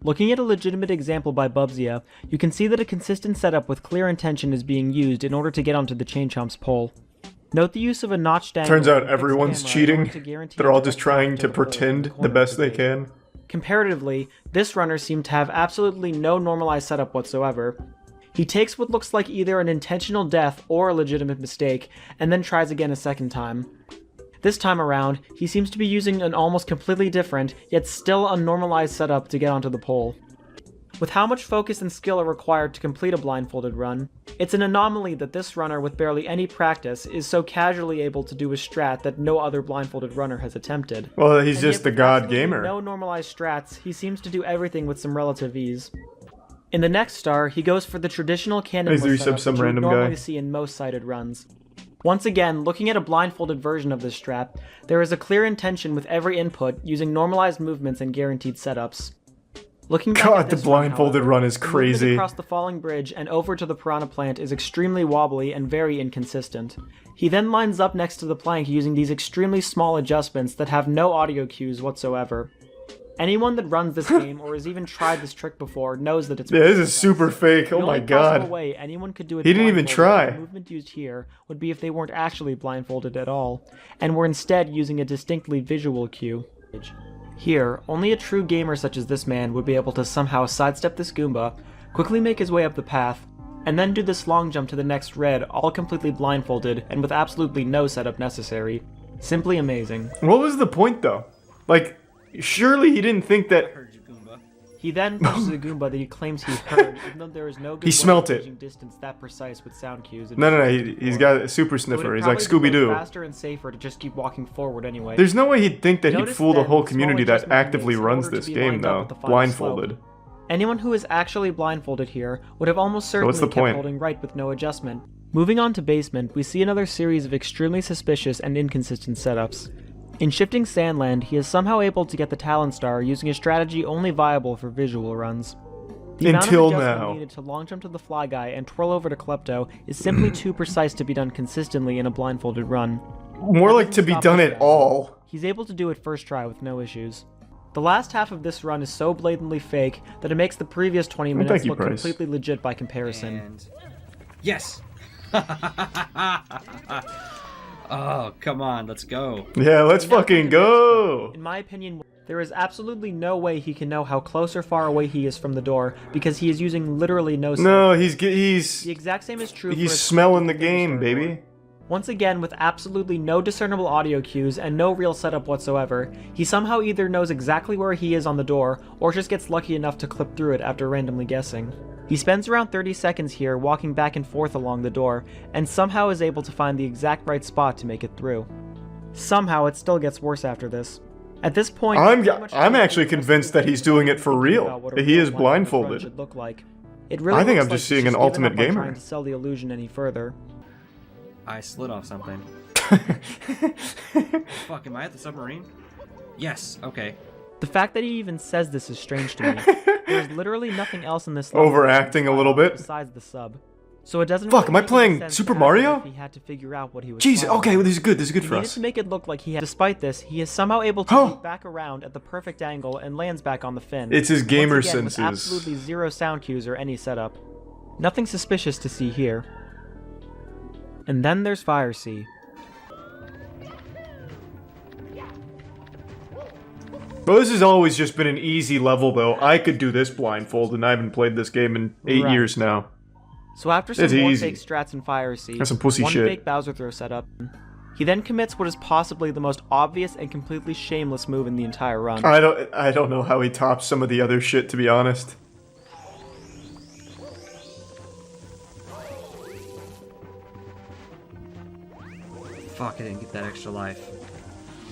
Looking at a legitimate example by Bubzia, you can see that a consistent setup with clear intention is being used in order to get onto the Chain Chomp's pole. Note the use of a notched angle. Turns out and fixed everyone's camera in cheating. order to guarantee They're all direct just trying contact to of the pole in pretend the the corner best of the they page. can. Comparatively, this runner seemed to have absolutely no normalized setup whatsoever. He takes what looks like either an intentional death or a legitimate mistake, and then tries again a second time. This time around, he seems to be using an almost completely different, yet still unnormalized setup to get onto the pole. With how much focus and skill are required to complete a blindfolded run, it's an anomaly that this runner with barely any practice is so casually able to do a strat that no other blindfolded runner has attempted. Well, he's And just yet the with god absolutely gamer. No normalized strats, he seems to do everything with some relative ease. In the next star, he goes for the traditional cannonless He's setup some which you would random normally guy. see in most sighted runs. Once again, looking at a blindfolded version of this strat, there is a clear intention with every input using normalized movements and guaranteed setups. Looking back God, at the this blindfolded however, run is the movement crazy. across the falling bridge and over to the piranha plant is extremely wobbly and very inconsistent. He then lines up next to the plank using these extremely small adjustments that have no audio cues whatsoever. Anyone that runs this game or has even tried this trick before knows that it's Yeah, this is super fake. the Oh my only possible god. way anyone could do it He didn't even blindfolded try. with the movement used here would be if they weren't actually blindfolded at all, and were instead using a distinctly visual cue. Here, only a true gamer such as this man would be able to somehow sidestep this Goomba, quickly make his way up the path, and then do this long jump to the next red all completely blindfolded and with absolutely no setup necessary. Simply amazing. What was the point though? Like, surely he didn't think that. He then pushes a Goomba that he claims he heard, even though there is no good He smelt way of it. gauging distance that precise with sound cues. No, he's got a super So it'd sniffer. He's like probably be both Scooby-Doo. faster and safer to just keep walking forward anyway. There's no way he'd think that he'd Notice fool the then whole the small community that adjustment he actively makes in runs order to this be game lined up though, with the final blindfolded. slope. Anyone who is actually blindfolded here would have almost certainly what's the kept point? holding right with no adjustment. Moving on to basement, we see another series of extremely suspicious and inconsistent setups. In Shifting Sandland, he is somehow able to get the Talon Star using a strategy only viable for visual runs. The Until amount of adjustment now. needed to long jump to the Fly Guy and twirl over to Klepto is simply too precise to be done consistently in a blindfolded run. More That like doesn't to be stop done us at there. all. He's able to do it first try with no issues. The last half of this run is so blatantly fake that it makes the previous 20 Well, minutes thank you, look Price. completely legit by comparison. And yes. Oh, come on, let's go. Yeah, let's fucking go. In my opinion, there is absolutely no way he can know how close or far away he is from the door because he is using literally no sound. No, The he's exact same is true for he's its smelling the Figure game, Store baby. door. Once again, with absolutely no discernible audio cues and no real setup whatsoever, he somehow either knows exactly where he is on the door, or just gets lucky enough to clip through it after randomly guessing. He spends around 30 seconds here walking back and forth along the door, and somehow is able to find the exact right spot to make it through. Somehow it still gets worse after this. At this point, I'm pretty much actually everything convinced that he's doing it for thinking real. about what a He real is blindfolded run blindfolded. should look like. It really I think looks I'm like just he's seeing an given up ultimate on gamer. trying to sell the illusion any further. I slid off something. Fuck, am I at the submarine? Yes, okay. The fact that he even says this is strange to me. There's literally nothing else in this level Overacting a little bit. besides the sub. So it doesn't Fuck, really am I make any playing sense Super to act Mario? as if he had to figure out what he was Jeez, following. okay, well, this is good. This is good He for needed us. to make it look like he had. Despite this, he is somehow able to Oh. loop back around at the perfect angle and lands back on the fin. It's his gamer Once again, senses. With absolutely zero sound cues or any setup. Nothing suspicious to see here. And then there's Fire Sea. Well, this has always just been an easy level, though. I could do this blindfold, and I haven't played this game in 8 Right. years now. So after some It's more easy. fake strats in Fire Sea, That's some pussy one shit. fake Bowser throw setup, he then commits what is possibly the most obvious and completely shameless move in the entire run. I don't know how he tops some of the other shit, to be honest. Fuck, I didn't get that extra life.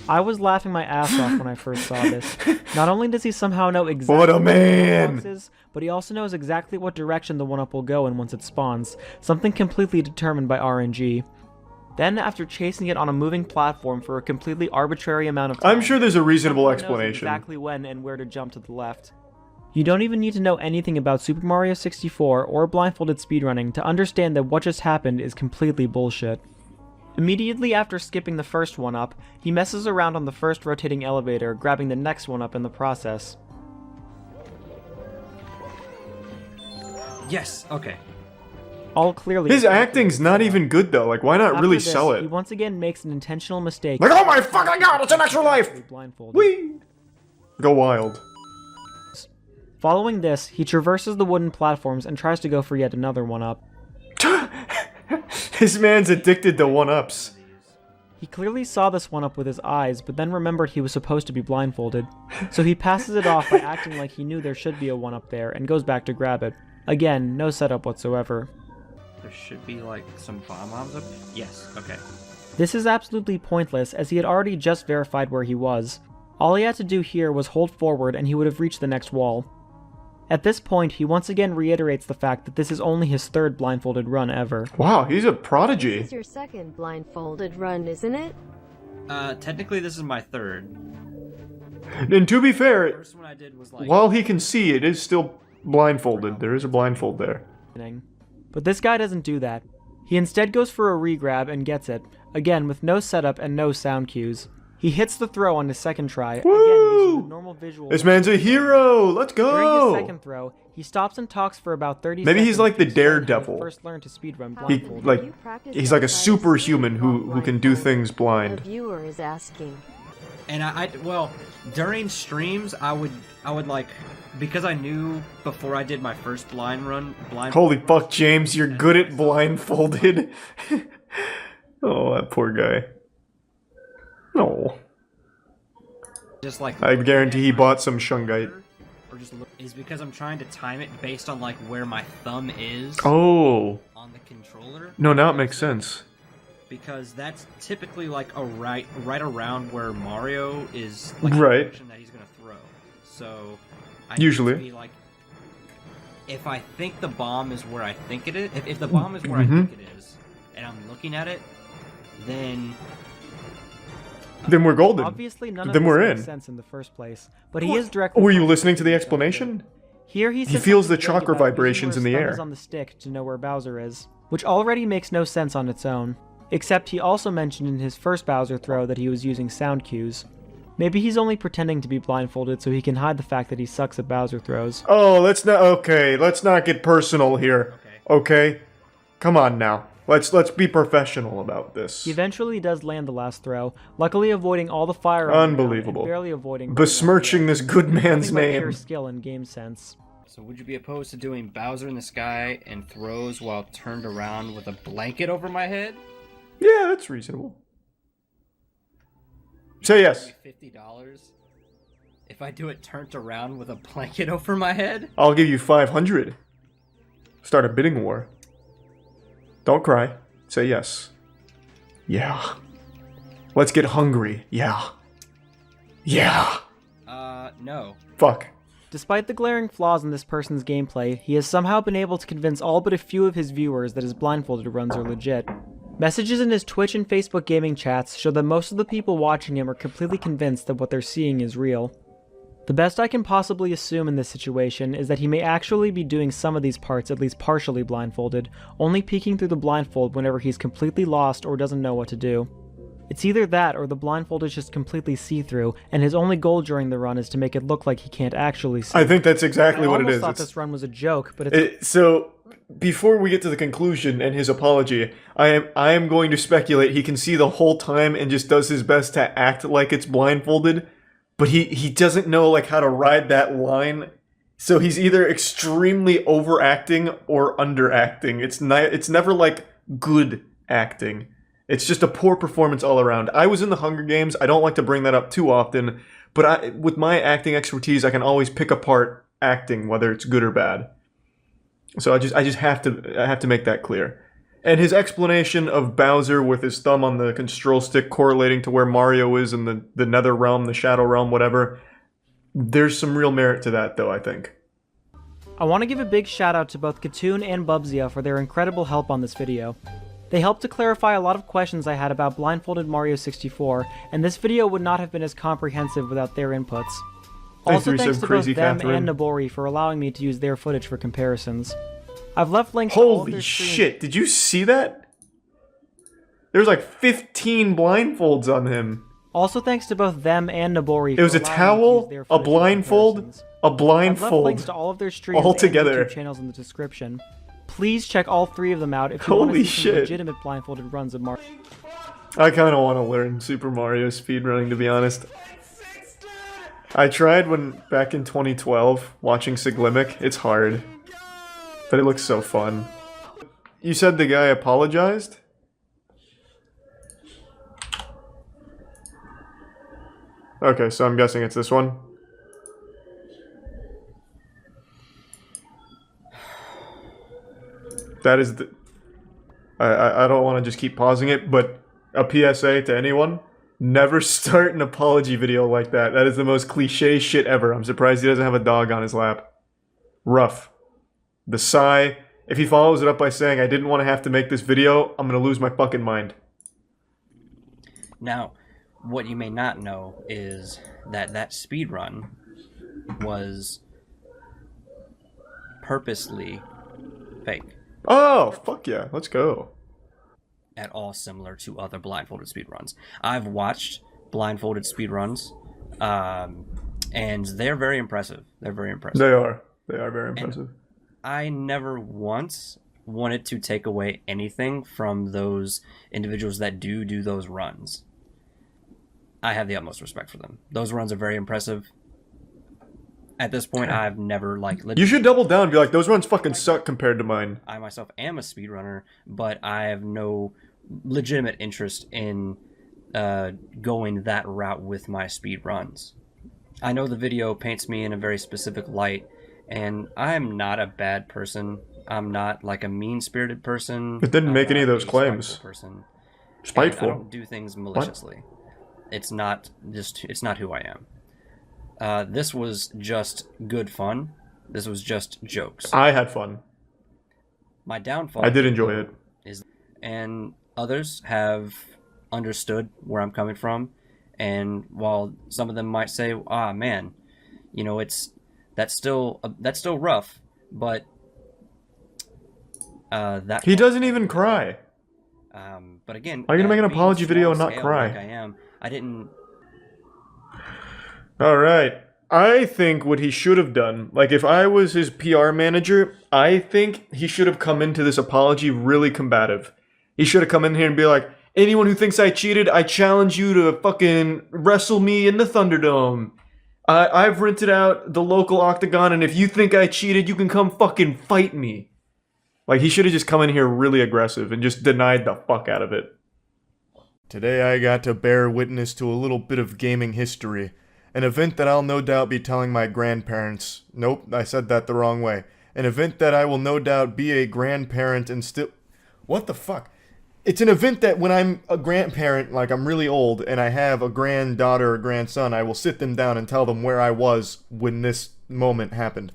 I was laughing my ass off when I first saw this. Not only does he somehow know exactly What a where the man! box is, but he also knows exactly what direction the one-up will go in once it spawns, something completely determined by RNG. Then, after chasing it on a moving platform for a completely arbitrary amount of time, I'm sure there's a reasonable someone knows explanation. exactly when and where to jump to the left. You don't even need to know anything about Super Mario 64 or blindfolded speedrunning to understand that what just happened is completely bullshit. Immediately after skipping the first one up, he messes around on the first rotating elevator, grabbing the next one up in the process. Yes, okay. All clearly. His acting's not even good though. Like, why not After really this, sell He it? once again makes an intentional mistake. Like, oh my fucking god, it's an extra life! Blindfolded. Whee! Go wild. Following this, he traverses the wooden platforms and tries to go for yet another one-up. This man's addicted to one-ups. He clearly saw this one-up with his eyes, but then remembered he was supposed to be blindfolded. So he passes it off by acting like he knew there should be a one-up there and goes back to grab it. Again, no setup whatsoever. There should be, like, some bomb mobs up. Yes, okay. This is absolutely pointless, as he had already just verified where he was. All he had to do here was hold forward and he would have reached the next wall. At this point, he once again reiterates the fact that this is only his third blindfolded run ever. Wow, he's a prodigy. This is your second blindfolded run, isn't it? Technically this is my third. And to be The fair, first one I did was like... while he can see, it is still blindfolded. There is a blindfold there. But this guy doesn't do that. He instead goes for a regrab and gets it, again with no setup and no sound cues. He hits the throw on his second try, again using the normal visual. This man's a hero! Let's During go! his second throw, he stops and talks for about 30 Maybe seconds. he's like the to explain how he Daredevil. First learned to speedrun He, blindfolded. like, he's like a superhuman who can do things The blind. viewer is asking. And well, during streams, I would like, because I knew before I did my first blind run, Holy fuck, James, you're good at blindfolded. Oh, that poor guy. No. just like I guarantee he bought some shungite. or just look, is because I'm trying to time it based on like where my thumb is Oh. on the controller. No, now it makes sense. Because that's typically like a right around where Mario is, like the Right. direction that he's gonna throw. So I Usually. need to be like, if I think the bomb is where I think it is, if the bomb is where Mhm. I think it is, and I'm looking at it, then Then we're golden. Obviously, none of Then this we're makes in. sense in the first place, but he is directly. Were you listening to the explanation? Here he says feels the something vague chakra about using vibrations where in the his thumb air. is on the stick to know where Bowser is, which already makes no sense on its own. Except he also mentioned in his first Bowser throw that he was using sound cues. Maybe he's only pretending to be blindfolded so he can hide the fact that he sucks at Bowser throws. Oh, let's not get personal here. Okay? Come on now. Let's be professional about this. He eventually does land the last throw, luckily avoiding all the fire on the ground Unbelievable. and barely avoiding Besmirching this good man's nothing but pure name. skill and game sense. So would you be opposed to doing Bowser in the sky and throws while turned around with a blanket over my head? Yeah, that's reasonable. Say yes. $50 if I do it turned around with a blanket over my head? I'll give you 500. Start a bidding war. Don't cry. Say yes. Yeah. Let's get hungry. Yeah. Yeah. No. Fuck. Despite the glaring flaws in this person's gameplay, he has somehow been able to convince all but a few of his viewers that his blindfolded runs are legit. Messages in his Twitch and Facebook gaming chats show that most of the people watching him are completely convinced that what they're seeing is real. The best I can possibly assume in this situation is that he may actually be doing some of these parts at least partially blindfolded, only peeking through the blindfold whenever he's completely lost or doesn't know what to do. It's either that or the blindfold is just completely see-through, and his only goal during the run is to make it look like he can't actually see. I think that's exactly what it I is. almost thought It's- this run was a joke, but it's So, before we get to the conclusion and his apology, I am going to speculate he can see the whole time and just does his best to act like it's blindfolded, but he doesn't know like how to ride that line. So he's either extremely overacting or underacting. It's never like good acting. It's just a poor performance all around. I was in the Hunger Games. I don't like to bring that up too often, but with my acting expertise, I can always pick apart acting, whether it's good or bad. So I just have to make that clear. And his explanation of Bowser with his thumb on the control stick correlating to where Mario is in the Nether Realm, the Shadow Realm, whatever. There's some real merit to that, though, I think. I want to give a big shout out to both Katoon and Bubzia for their incredible help on this video. They helped to clarify a lot of questions I had about blindfolded Mario 64, and this video would not have been as comprehensive without their inputs. Also threw thanks some to crazy both them Catherine. and Nabori for allowing me to use their footage for comparisons. I've left links to all of Holy their streams. shit, did you see that? There's like 15 blindfolds on him. Also thanks to both them and Nabori It was for a allowing me to towel, use their a footage for blindfold, comparisons. A I've left blindfold. links to all of their streams all and together. YouTube channels in the description. Please check all 3 of them out if you want Holy to see shit. some legitimate blindfolded runs of Mario. I kind of want to learn Super Mario speedrunning, to be honest. I tried back in 2012, watching Siglimic. It's hard. But it looks so fun. You said the guy apologized? Okay, so I'm guessing it's this one. That is the... I don't want to just keep pausing it, but a PSA to anyone. Never start an apology video like that. That is the most cliche shit ever. I'm surprised he doesn't have a dog on his lap. Rough. The sigh. If he follows it up by saying, I didn't want to have to make this video, I'm going to lose my fucking mind. Now, what you may not know is that that speedrun was purposely fake. Oh, fuck yeah. Let's go. At all similar to other blindfolded speedruns. I've watched blindfolded speedruns, and they're very impressive. They're very impressive. They are. They are very impressive. And I never once wanted to take away anything from those individuals that do those runs. I have the utmost respect for them. Those runs are very impressive. At this point, I've never, like... You should double down and be like, those runs fucking suck compared to mine. I myself am a speedrunner, but I have no legitimate interest in going that route with my speedruns. I know the video paints me in a very specific light, and I'm not a bad person. I'm not, like, a mean-spirited person. It didn't make any of those a claims. spiteful person. Spiteful. And I don't do things maliciously. It's not who I am. This was just good fun. This was just jokes. I had fun. My downfall... I did enjoy it. And others have understood where I'm coming from. And while some of them might say, ah, man, you know, that's still rough, but that... He doesn't even cry. But again... Are you gonna make an being apology video and not small-scale cry? Like I didn't... Alright. I think what he should have done, like if I was his PR manager, I think he should have come into this apology really combative. He should have come in here and be like, anyone who thinks I cheated, I challenge you to fucking wrestle me in the Thunderdome. I've rented out the local octagon, and if you think I cheated, you can come fucking fight me. Like, he should have just come in here really aggressive and just denied the fuck out of it. Today I got to bear witness to a little bit of gaming history. An event that I'll no doubt be telling my grandparents. Nope, I said that the wrong way. An event that I will no doubt be a grandparent and still... What the fuck? It's an event that when I'm a grandparent, like I'm really old, and I have a granddaughter or grandson, I will sit them down and tell them where I was when this moment happened.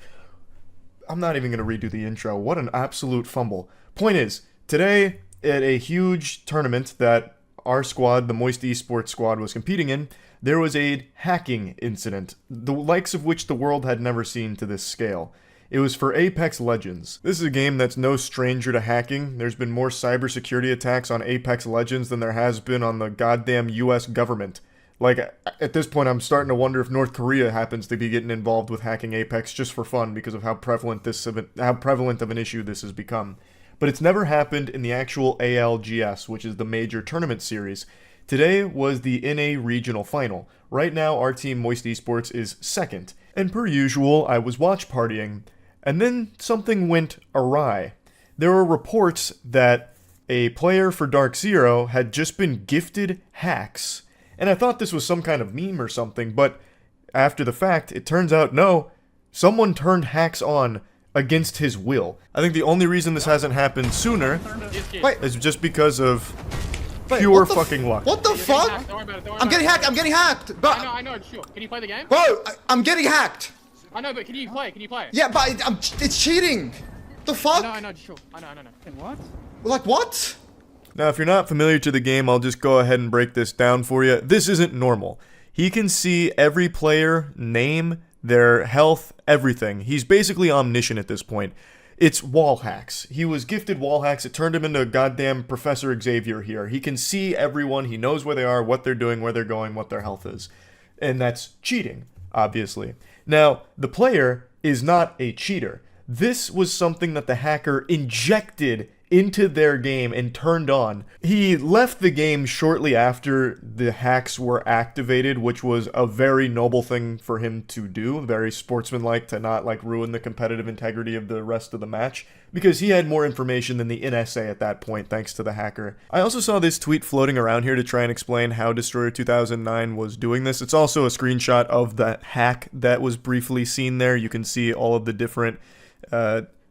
I'm not even going to redo the intro. What an absolute fumble. Point is, today at a huge tournament that our squad, the Moist Esports squad, was competing in, there was a hacking incident, the likes of which the world had never seen to this scale. It was for Apex Legends. This is a game that's no stranger to hacking. There's been more cybersecurity attacks on Apex Legends than there has been on the goddamn US government. Like, at this point, I'm starting to wonder if North Korea happens to be getting involved with hacking Apex just for fun because of how prevalent of an issue this has become. But it's never happened in the actual ALGS, which is the major tournament series. Today was the NA regional final. Right now, our team, Moist Esports, is second. And per usual, I was watch partying. And then something went awry. There were reports that a player for Dark Zero had just been gifted hacks. And I thought this was some kind of meme or something, but after the fact, it turns out, no, someone turned hacks on against his will. I think the only reason this hasn't happened sooner is just because of pure fucking luck. What the fuck? I'm getting hacked. I'm getting hacked. But I know. Sure. Can you play the game? Bro, I'm getting hacked. I know, but can you play? Can you play? Yeah, but it's cheating. The fuck? I know. Sure. I know. What? Like what? Now, if you're not familiar to the game, I'll just go ahead and break this down for you. This isn't normal. He can see every player, name, their health, everything. He's basically omniscient at this point. It's wall hacks. He was gifted wall hacks. It turned him into a goddamn Professor Xavier here. He can see everyone. He knows where they are, what they're doing, where they're going, what their health is. And that's cheating, obviously. Now, the player is not a cheater. This was something that the hacker injected into their game and turned on. He left the game shortly after the hacks were activated, which was a very noble thing for him to do, very sportsmanlike to not like ruin the competitive integrity of the rest of the match, because he had more information than the NSA at that point thanks to the hacker. I also saw this tweet floating around here to try and explain how Destroyer 2009 was doing this. It's also a screenshot of the hack that was briefly seen there. You can see all of the different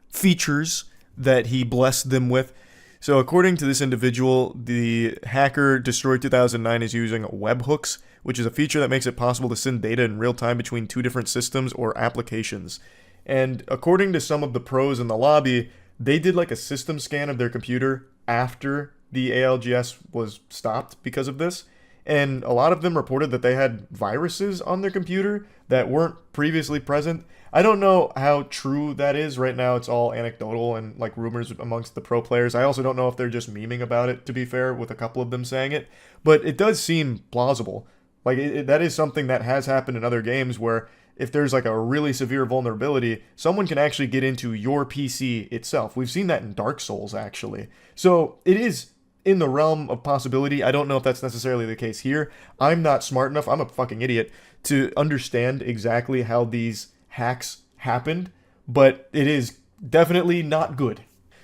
features that he blessed them with. So according to this individual, the hacker Destroyer 2009 is using webhooks, which is a feature that makes it possible to send data in real time between two different systems or applications. And according to some of the pros in the lobby, they did like a system scan of their computer after the ALGS was stopped because of this. And a lot of them reported that they had viruses on their computer that weren't previously present. I don't know how true that is. Right now it's all anecdotal and like rumors amongst the pro players. I also don't know if they're just memeing about it, to be fair, with a couple of them saying it. But it does seem plausible. Like that is something that has happened in other games where if there's like a really severe vulnerability, someone can actually get into your PC itself. We've seen that in Dark Souls, actually. So it is in the realm of possibility. I don't know if that's necessarily the case here. I'm not smart enough, I'm a fucking idiot, to understand exactly how these hacks happened, but it is definitely not good.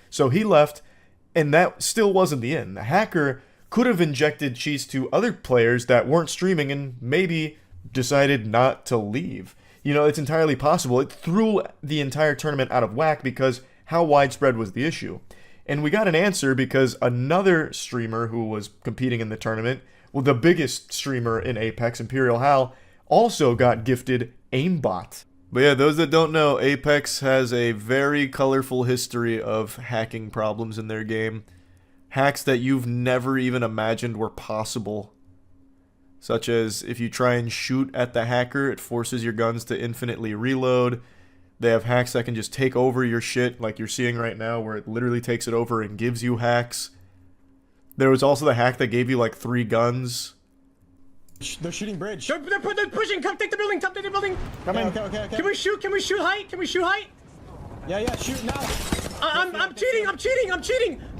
So he left, and that still wasn't the end. The hacker could have injected cheats to other players that weren't streaming and maybe decided not to leave. You know, it's entirely possible. It threw the entire tournament out of whack because how widespread was the issue? And we got an answer because another streamer who was competing in the tournament, well, the biggest streamer in Apex, Imperial Hal, also got gifted aimbot. But yeah, those that don't know, Apex has a very colorful history of hacking problems in their game. Hacks that you've never even imagined were possible. Such as, if you try and shoot at the hacker, it forces your guns to infinitely reload. They have hacks that can just take over your shit, like you're seeing right now, where it literally takes it over and gives you hacks. There was also the hack that gave you like 3 guns. They're shooting bridge. They're pushing. Come take the building. Come take the building. Come in. Okay. Can we shoot? Can we shoot height? Can we shoot height? Yeah. Shoot now. I'm cheating.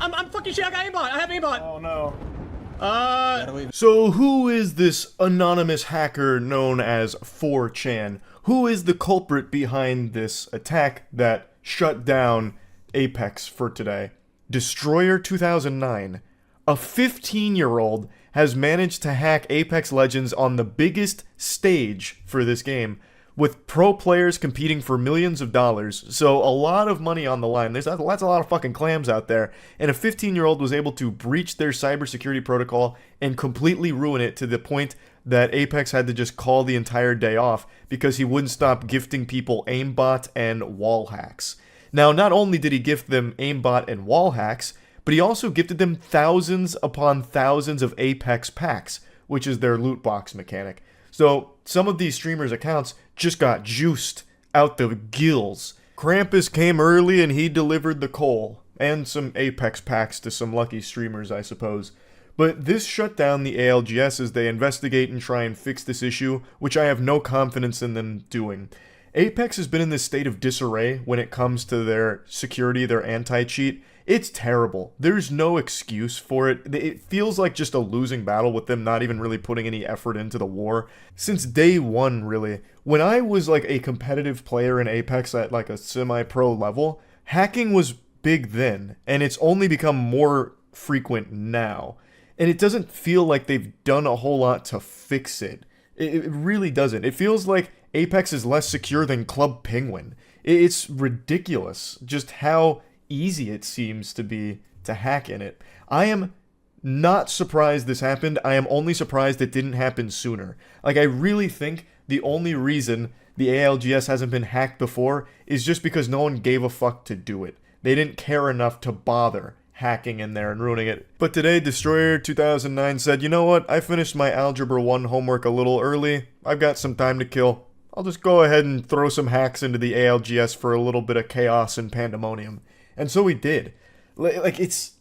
I'm fucking shit. I got aimbot. I have aimbot. Oh no. So who is this anonymous hacker known as 4chan? Who is the culprit behind this attack that shut down Apex for today? Destroyer 2009. A 15-year-old has managed to hack Apex Legends on the biggest stage for this game, with pro players competing for millions of dollars, so a lot of money on the line. That's a lot of fucking clams out there, and a 15-year-old was able to breach their cybersecurity protocol and completely ruin it to the point that Apex had to just call the entire day off because he wouldn't stop gifting people aimbot and wall hacks. Now, not only did he gift them aimbot and wall hacks, but he also gifted them thousands upon thousands of Apex packs, which is their loot box mechanic. So some of these streamers' accounts just got juiced out the gills. Krampus came early and he delivered the coal, and some Apex packs to some lucky streamers, I suppose. But this shut down the ALGS as they investigate and try and fix this issue, which I have no confidence in them doing. Apex has been in this state of disarray when it comes to their security, their anti-cheat. It's terrible. There's no excuse for it. It feels like just a losing battle with them not even really putting any effort into the war. Since day one, really. When I was like a competitive player in Apex at like a semi-pro level, hacking was big then, and it's only become more frequent now. And it doesn't feel like they've done a whole lot to fix it. It really doesn't. It feels like Apex is less secure than Club Penguin. It's ridiculous just how easy it seems to be to hack in it. I am not surprised this happened. I am only surprised it didn't happen sooner. Like, I really think the only reason the ALGS hasn't been hacked before is just because no one gave a fuck to do it. They didn't care enough to bother hacking in there and ruining it. But today, Destroyer 2009 said, you know what, I finished my Algebra 1 homework a little early. I've got some time to kill. I'll just go ahead and throw some hacks into the ALGS for a little bit of chaos and pandemonium. And so we did. Like, it's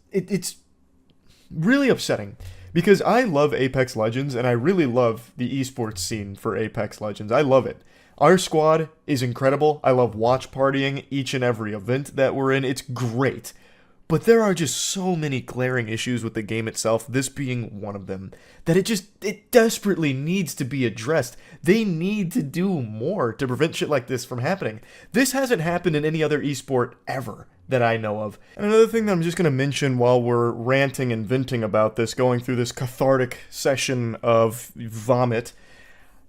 really upsetting. Because I love Apex Legends, and I really love the esports scene for Apex Legends. I love it. Our squad is incredible. I love watch partying each and every event that we're in. It's great. But there are just so many glaring issues with the game itself, this being one of them, that it desperately needs to be addressed. They need to do more to prevent shit like this from happening. This hasn't happened in any other esport ever that I know of. And another thing that I'm just going to mention while we're ranting and venting about this, going through this cathartic session of vomit,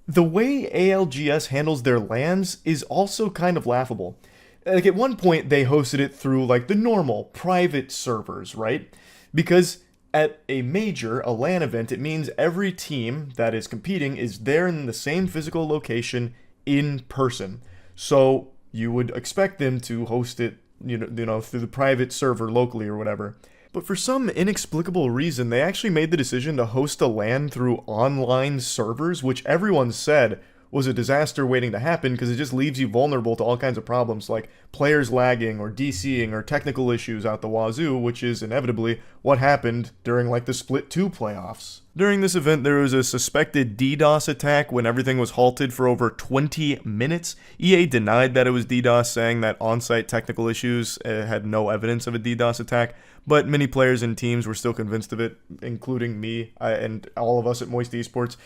the way ALGS handles their LANs is also kind of laughable. Like, at one point, they hosted it through, like, the normal private servers, right? Because at a major, a LAN event, it means every team that is competing is there in the same physical location in person. So you would expect them to host it, you know, through the private server locally or whatever. But for some inexplicable reason, they actually made the decision to host a LAN through online servers, which everyone said was a disaster waiting to happen because it just leaves you vulnerable to all kinds of problems like players lagging or DCing or technical issues out the wazoo, which is inevitably what happened during like the Split 2 playoffs. During this event, there was a suspected DDoS attack when everything was halted for over 20 minutes. EA denied that it was DDoS, saying that on-site technical issues had no evidence of a DDoS attack, but many players and teams were still convinced of it, including me and all of us at Moist Esports.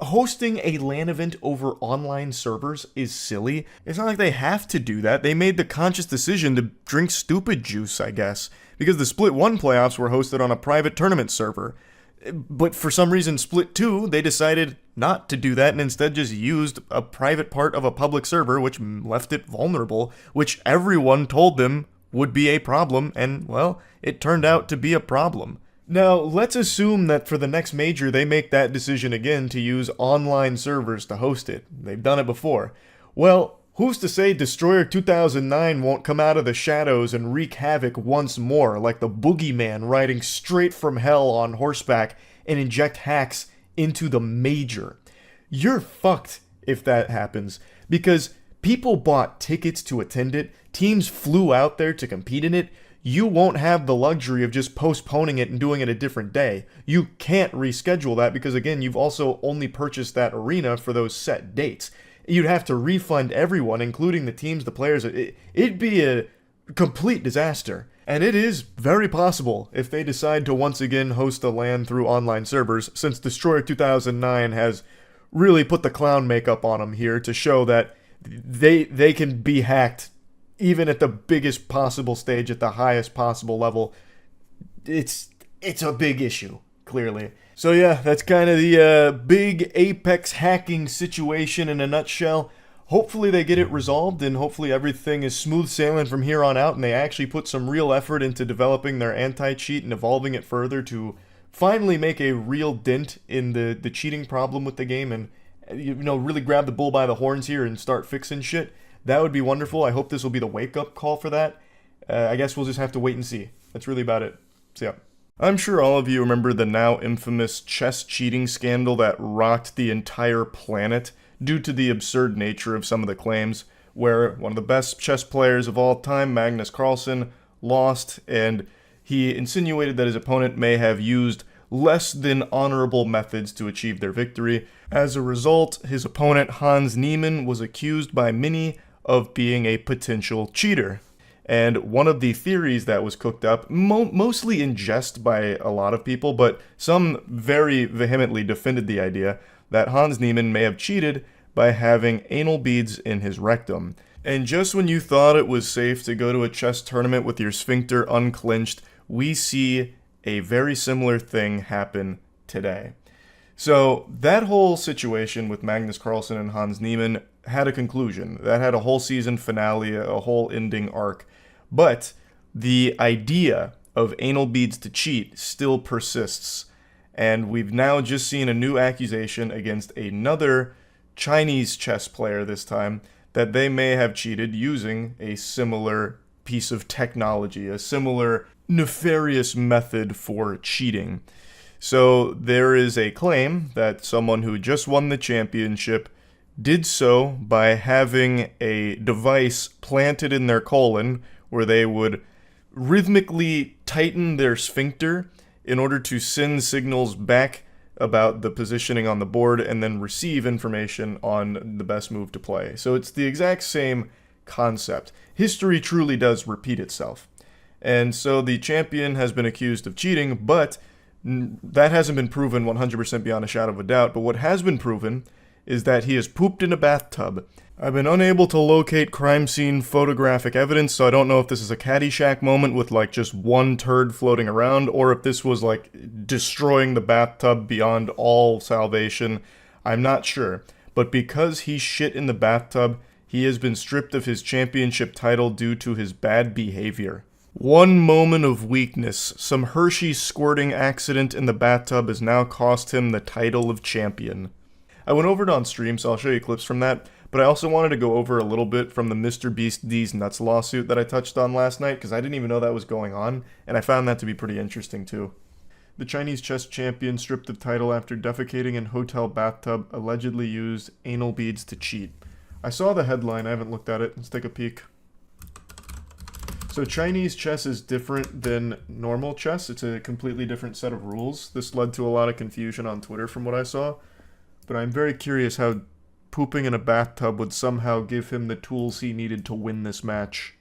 Hosting a LAN event over online servers is silly. It's not like they have to do that. They made the conscious decision to drink stupid juice, I guess, because the Split 1 playoffs were hosted on a private tournament server. But for some reason, Split 2, they decided not to do that and instead just used a private part of a public server, which left it vulnerable, which everyone told them would be a problem, and, well, it turned out to be a problem. Now, let's assume that for the next major, they make that decision again to use online servers to host it. They've done it before. Well, who's to say Destroyer 2009 won't come out of the shadows and wreak havoc once more, like the boogeyman riding straight from hell on horseback and inject hacks into the major? You're fucked if that happens, because people bought tickets to attend it, teams flew out there to compete in it. You won't have the luxury of just postponing it and doing it a different day. You can't reschedule that because, again, you've also only purchased that arena for those set dates. You'd have to refund everyone, including the teams, the players. It'd be a complete disaster. And it is very possible if they decide to once again host a LAN through online servers, since Destroyer 2009 has really put the clown makeup on them here to show that they can be hacked even at the biggest possible stage, at the highest possible level. It's a big issue, clearly. So yeah, that's kind of the big Apex hacking situation in a nutshell. Hopefully they get it resolved, and hopefully everything is smooth sailing from here on out, and they actually put some real effort into developing their anti-cheat and evolving it further to finally make a real dent in the cheating problem with the game, and really grab the bull by the horns here and start fixing shit. That would be wonderful. I hope this will be the wake-up call for that. I guess we'll just have to wait and see. That's really about it. So yeah. I'm sure all of you remember the now infamous chess cheating scandal that rocked the entire planet due to the absurd nature of some of the claims, where one of the best chess players of all time, Magnus Carlsen, lost, and he insinuated that his opponent may have used less than honorable methods to achieve their victory. As a result, his opponent, Hans Niemann, was accused by many of being a potential cheater. And one of the theories that was cooked up, mostly in jest by a lot of people, but some very vehemently defended the idea that Hans Niemann may have cheated by having anal beads in his rectum. And just when you thought it was safe to go to a chess tournament with your sphincter unclenched, we see a very similar thing happen today. So that whole situation with Magnus Carlsen and Hans Niemann had a conclusion. That had a whole season finale, a whole ending arc. But the idea of anal beads to cheat still persists. And we've now just seen a new accusation against another Chinese chess player this time, that they may have cheated using a similar piece of technology, a similar nefarious method for cheating. So there is a claim that someone who just won the championship did so by having a device planted in their colon where they would rhythmically tighten their sphincter in order to send signals back about the positioning on the board and then receive information on the best move to play. So it's the exact same concept. History truly does repeat itself. And so the champion has been accused of cheating, but that hasn't been proven 100% beyond a shadow of a doubt. But what has been proven is that he has pooped in a bathtub. I've been unable to locate crime scene photographic evidence, so I don't know if this is a Caddyshack moment with like just one turd floating around, or if this was like destroying the bathtub beyond all salvation. I'm not sure. But because he shit in the bathtub, he has been stripped of his championship title due to his bad behavior. One moment of weakness, some Hershey squirting accident in the bathtub has now cost him the title of champion. I went over it on stream, so I'll show you clips from that, but I also wanted to go over a little bit from the Mr. Beast D's Nuts lawsuit that I touched on last night, because I didn't even know that was going on, and I found that to be pretty interesting too. The Chinese chess champion stripped of title after defecating in hotel bathtub, allegedly used anal beads to cheat. I saw the headline, I haven't looked at it. Let's take a peek. So Chinese chess is different than normal chess. It's a completely different set of rules. This led to a lot of confusion on Twitter from what I saw. But I'm very curious how pooping in a bathtub would somehow give him the tools he needed to win this match.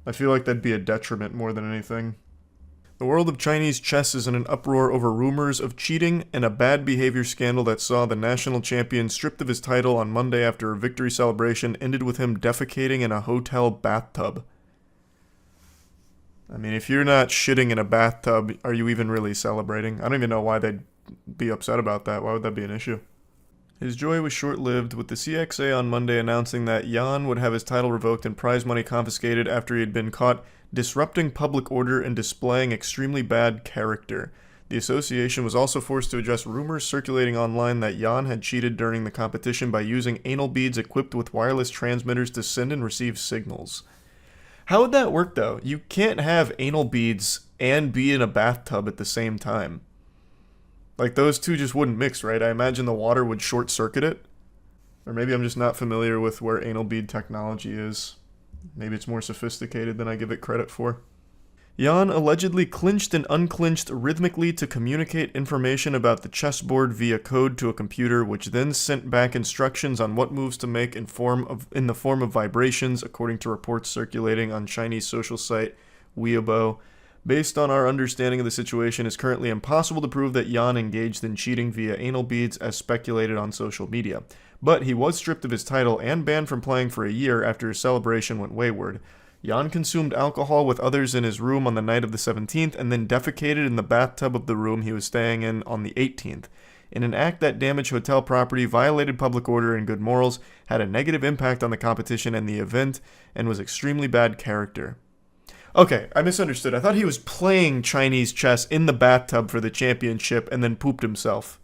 I feel like that'd be a detriment more than anything. The world of Chinese chess is in an uproar over rumors of cheating and a bad behavior scandal that saw the national champion stripped of his title on Monday after a victory celebration ended with him defecating in a hotel bathtub. I mean, if you're not shitting in a bathtub, are you even really celebrating? I don't even know why they'd be upset about that. Why would that be an issue? His joy was short-lived, with the CXA on Monday announcing that Yan would have his title revoked and prize money confiscated after he had been caught disrupting public order and displaying extremely bad character. The association was also forced to address rumors circulating online that Yan had cheated during the competition by using anal beads equipped with wireless transmitters to send and receive signals. How would that work, though? You can't have anal beads and be in a bathtub at the same time. Like, those two just wouldn't mix, right? I imagine the water would short-circuit it. Or maybe I'm just not familiar with where anal bead technology is. Maybe it's more sophisticated than I give it credit for. Yan allegedly clinched and unclinched rhythmically to communicate information about the chessboard via code to a computer, which then sent back instructions on what moves to make in the form of vibrations, according to reports circulating on Chinese social site Weibo. Based on our understanding of the situation, it is currently impossible to prove that Yan engaged in cheating via anal beads as speculated on social media. But he was stripped of his title and banned from playing for a year after his celebration went wayward. Yan consumed alcohol with others in his room on the night of the 17th and then defecated in the bathtub of the room he was staying in on the 18th. In an act that damaged hotel property, violated public order and good morals, had a negative impact on the competition and the event, and was extremely bad character. Okay, I misunderstood. I thought he was playing Chinese chess in the bathtub for the championship and then pooped himself.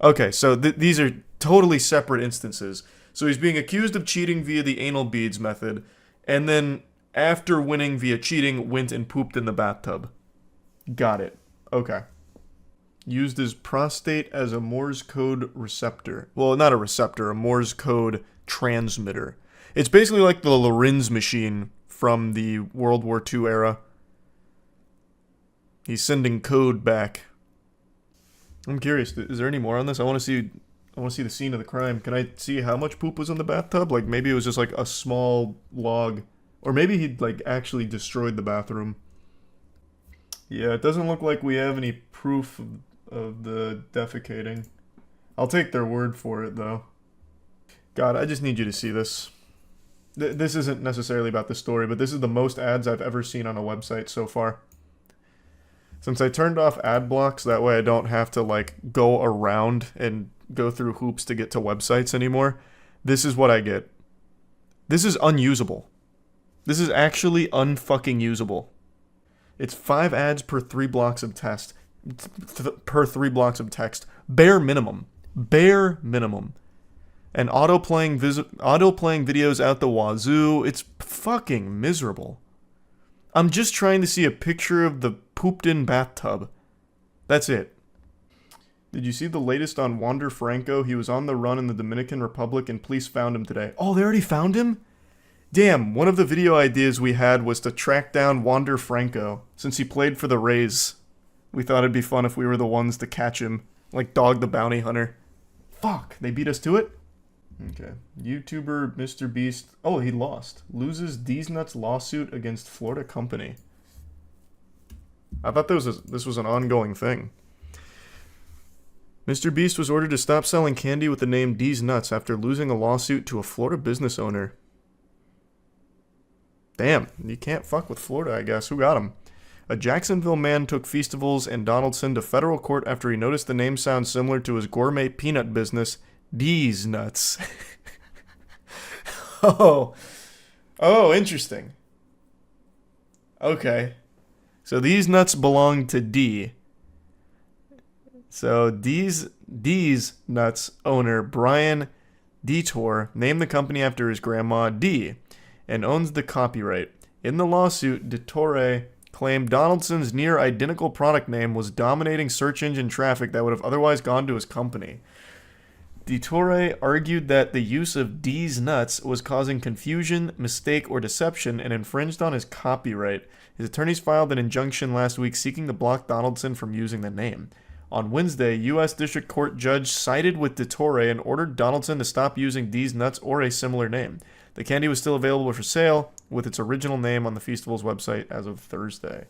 Okay, so these are totally separate instances. So he's being accused of cheating via the anal beads method, and then after winning via cheating, went and pooped in the bathtub. Got it. Okay. Used his prostate as a Morse code receptor. Well, not a receptor, a Morse code transmitter. It's basically like the Lorenz machine from the World War II era. He's sending code back. I'm curious, is there any more on this? I want to see the scene of the crime. Can I see how much poop was in the bathtub? Like, maybe it was just like a small log. Or maybe he'd like actually destroyed the bathroom. Yeah, it doesn't look like we have any proof of the defecating. I'll take their word for it, though. God, I just need you to see this. This isn't necessarily about the story, but this is the most ads I've ever seen on a website so far. Since I turned off ad blocks, that way I don't have to, like, go around and go through hoops to get to websites anymore, this is what I get. This is unusable. This is actually unfucking usable. It's 5 ads per 3 blocks of text. Per 3 blocks of text. Bare minimum. Bare minimum. And auto-playing videos out the wazoo. It's fucking miserable. I'm just trying to see a picture of the pooped-in bathtub. That's it. Did you see the latest on Wander Franco? He was on the run in the Dominican Republic and police found him today. Oh, they already found him? Damn, one of the video ideas we had was to track down Wander Franco, since he played for the Rays. We thought it'd be fun if we were the ones to catch him Like Dog the Bounty Hunter. Fuck, they beat us to it? Okay. YouTuber Mr. Beast. Oh, he lost. Loses D's Nuts lawsuit against Florida company. I thought this was an ongoing thing. Mr. Beast was ordered to stop selling candy with the name D's Nuts after losing a lawsuit to a Florida business owner. Damn, you can't fuck with Florida, I guess. Who got him? A Jacksonville man took Feastables and Donaldson to federal court after he noticed the name sounds similar to his gourmet peanut business, D's Nuts. Oh, interesting. Okay. So these nuts belong to D. So D's Nuts owner Brian Detour named the company after his grandma D and owns the copyright. In the lawsuit, Detour claimed Donaldson's near identical product name was dominating search engine traffic that would have otherwise gone to his company. Detour argued that the use of D's Nuts was causing confusion, mistake, or deception and infringed on his copyright. His attorneys filed an injunction last week seeking to block Donaldson from using the name. On Wednesday, U.S. District Court judge sided with Detour and ordered Donaldson to stop using D's Nuts or a similar name. The candy was still available for sale with its original name on the Feastables website as of Thursday.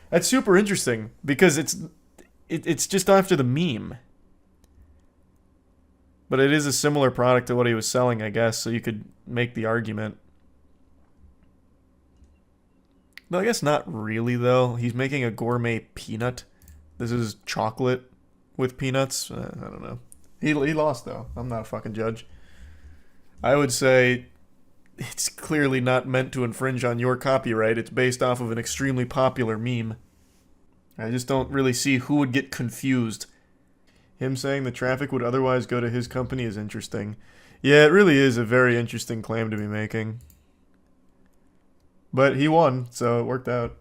That's super interesting because it's just after the meme. But it is a similar product to what he was selling, I guess, so you could make the argument. No, I guess not really, though. He's making a gourmet peanut. This is chocolate with peanuts. I don't know. He lost, though. I'm not a fucking judge. I would say it's clearly not meant to infringe on your copyright. It's based off of an extremely popular meme. I just don't really see who would get confused. Him saying the traffic would otherwise go to his company is interesting. Yeah, it really is a very interesting claim to be making. But he won, so it worked out.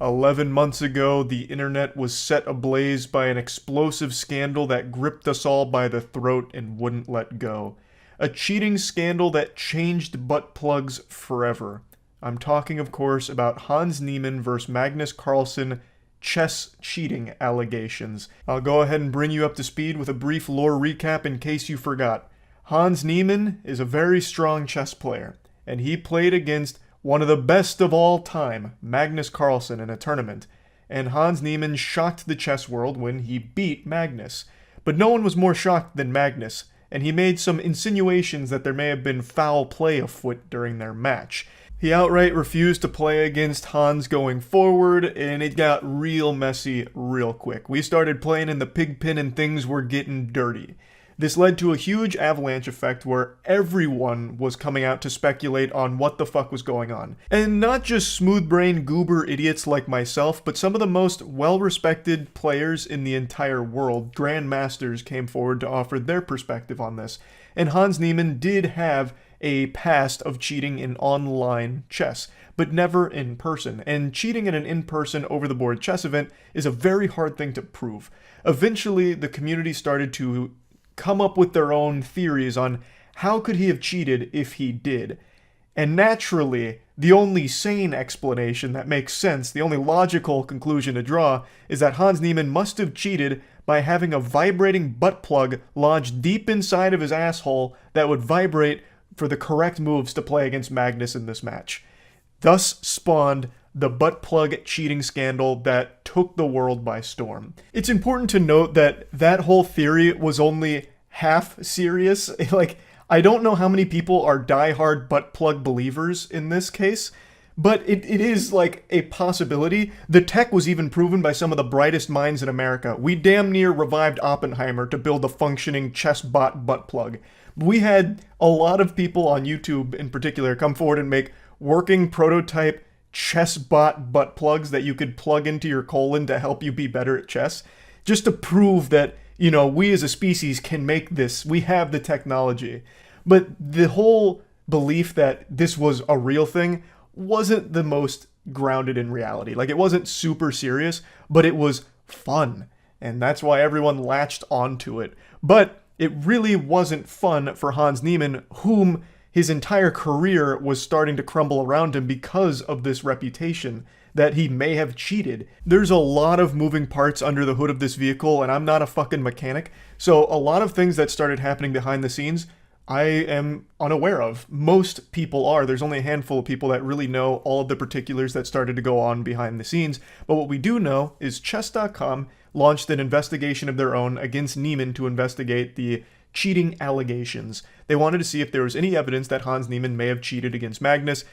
11 months ago, the internet was set ablaze by an explosive scandal that gripped us all by the throat and wouldn't let go. A cheating scandal that changed butt plugs forever. I'm talking, of course, about Hans Niemann vs. Magnus Carlsen chess cheating allegations. I'll go ahead and bring you up to speed with a brief lore recap in case you forgot. Hans Niemann is a very strong chess player, and he played against one of the best of all time, Magnus Carlsen, in a tournament, and Hans Niemann shocked the chess world when he beat Magnus. But no one was more shocked than Magnus, and he made some insinuations that there may have been foul play afoot during their match. He outright refused to play against Hans going forward, and it got real messy real quick. We started playing in the pig pen and things were getting dirty. This led to a huge avalanche effect where everyone was coming out to speculate on what the fuck was going on. And not just smooth-brained goober idiots like myself, but some of the most well-respected players in the entire world, grandmasters, came forward to offer their perspective on this. And Hans Niemann did have a past of cheating in online chess, but never in person. And cheating in an in-person over-the-board chess event is a very hard thing to prove. Eventually, the community started to come up with their own theories on how could he have cheated if he did. And naturally, the only sane explanation that makes sense, the only logical conclusion to draw, is that Hans Niemann must have cheated by having a vibrating butt plug lodged deep inside of his asshole that would vibrate for the correct moves to play against Magnus in this match. Thus spawned the butt plug cheating scandal that took the world by storm. It's important to note that that whole theory was only half serious. Like, I don't know how many people are diehard butt plug believers in this case, but it is like a possibility. The tech was even proven by some of the brightest minds in America. We damn near revived Oppenheimer to build a functioning chess bot butt plug. We had a lot of people on YouTube in particular come forward and make working prototype chess bot butt plugs that you could plug into your colon to help you be better at chess, just to prove that, you know, we as a species can make this. We have the technology. But the whole belief that this was a real thing wasn't the most grounded in reality. Like, it wasn't super serious, but it was fun. And that's why everyone latched onto it. But it really wasn't fun for Hans Niemann, whom his entire career was starting to crumble around him because of this reputation that he may have cheated. There's a lot of moving parts under the hood of this vehicle, and I'm not a fucking mechanic, so a lot of things that started happening behind the scenes I am unaware of. Most people are. There's only a handful of people that really know all of the particulars that started to go on behind the scenes. But what we do know is chess.com launched an investigation of their own against Niemann to investigate the cheating allegations. They wanted to see if there was any evidence that Hans Niemann may have cheated against Magnus.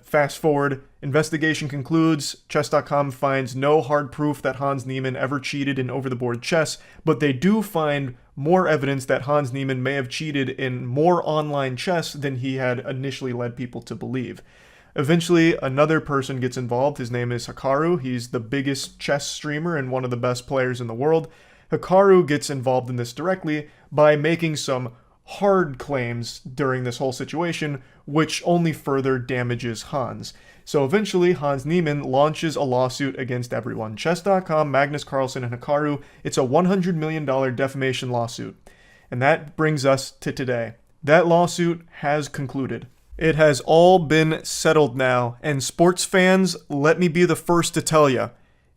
Fast forward, investigation concludes, chess.com finds no hard proof that Hans Niemann ever cheated in over-the-board chess, but they do find more evidence that Hans Niemann may have cheated in more online chess than he had initially led people to believe. Eventually, another person gets involved. His name is Hikaru. He's the biggest chess streamer and one of the best players in the world. Hikaru gets involved in this directly by making some hard claims during this whole situation, which only further damages Hans. So eventually, Hans Niemann launches a lawsuit against everyone. Chess.com, Magnus Carlsen, and Hikaru. It's a $100 million defamation lawsuit. And that brings us to today. That lawsuit has concluded. It has all been settled now, and sports fans, let me be the first to tell you,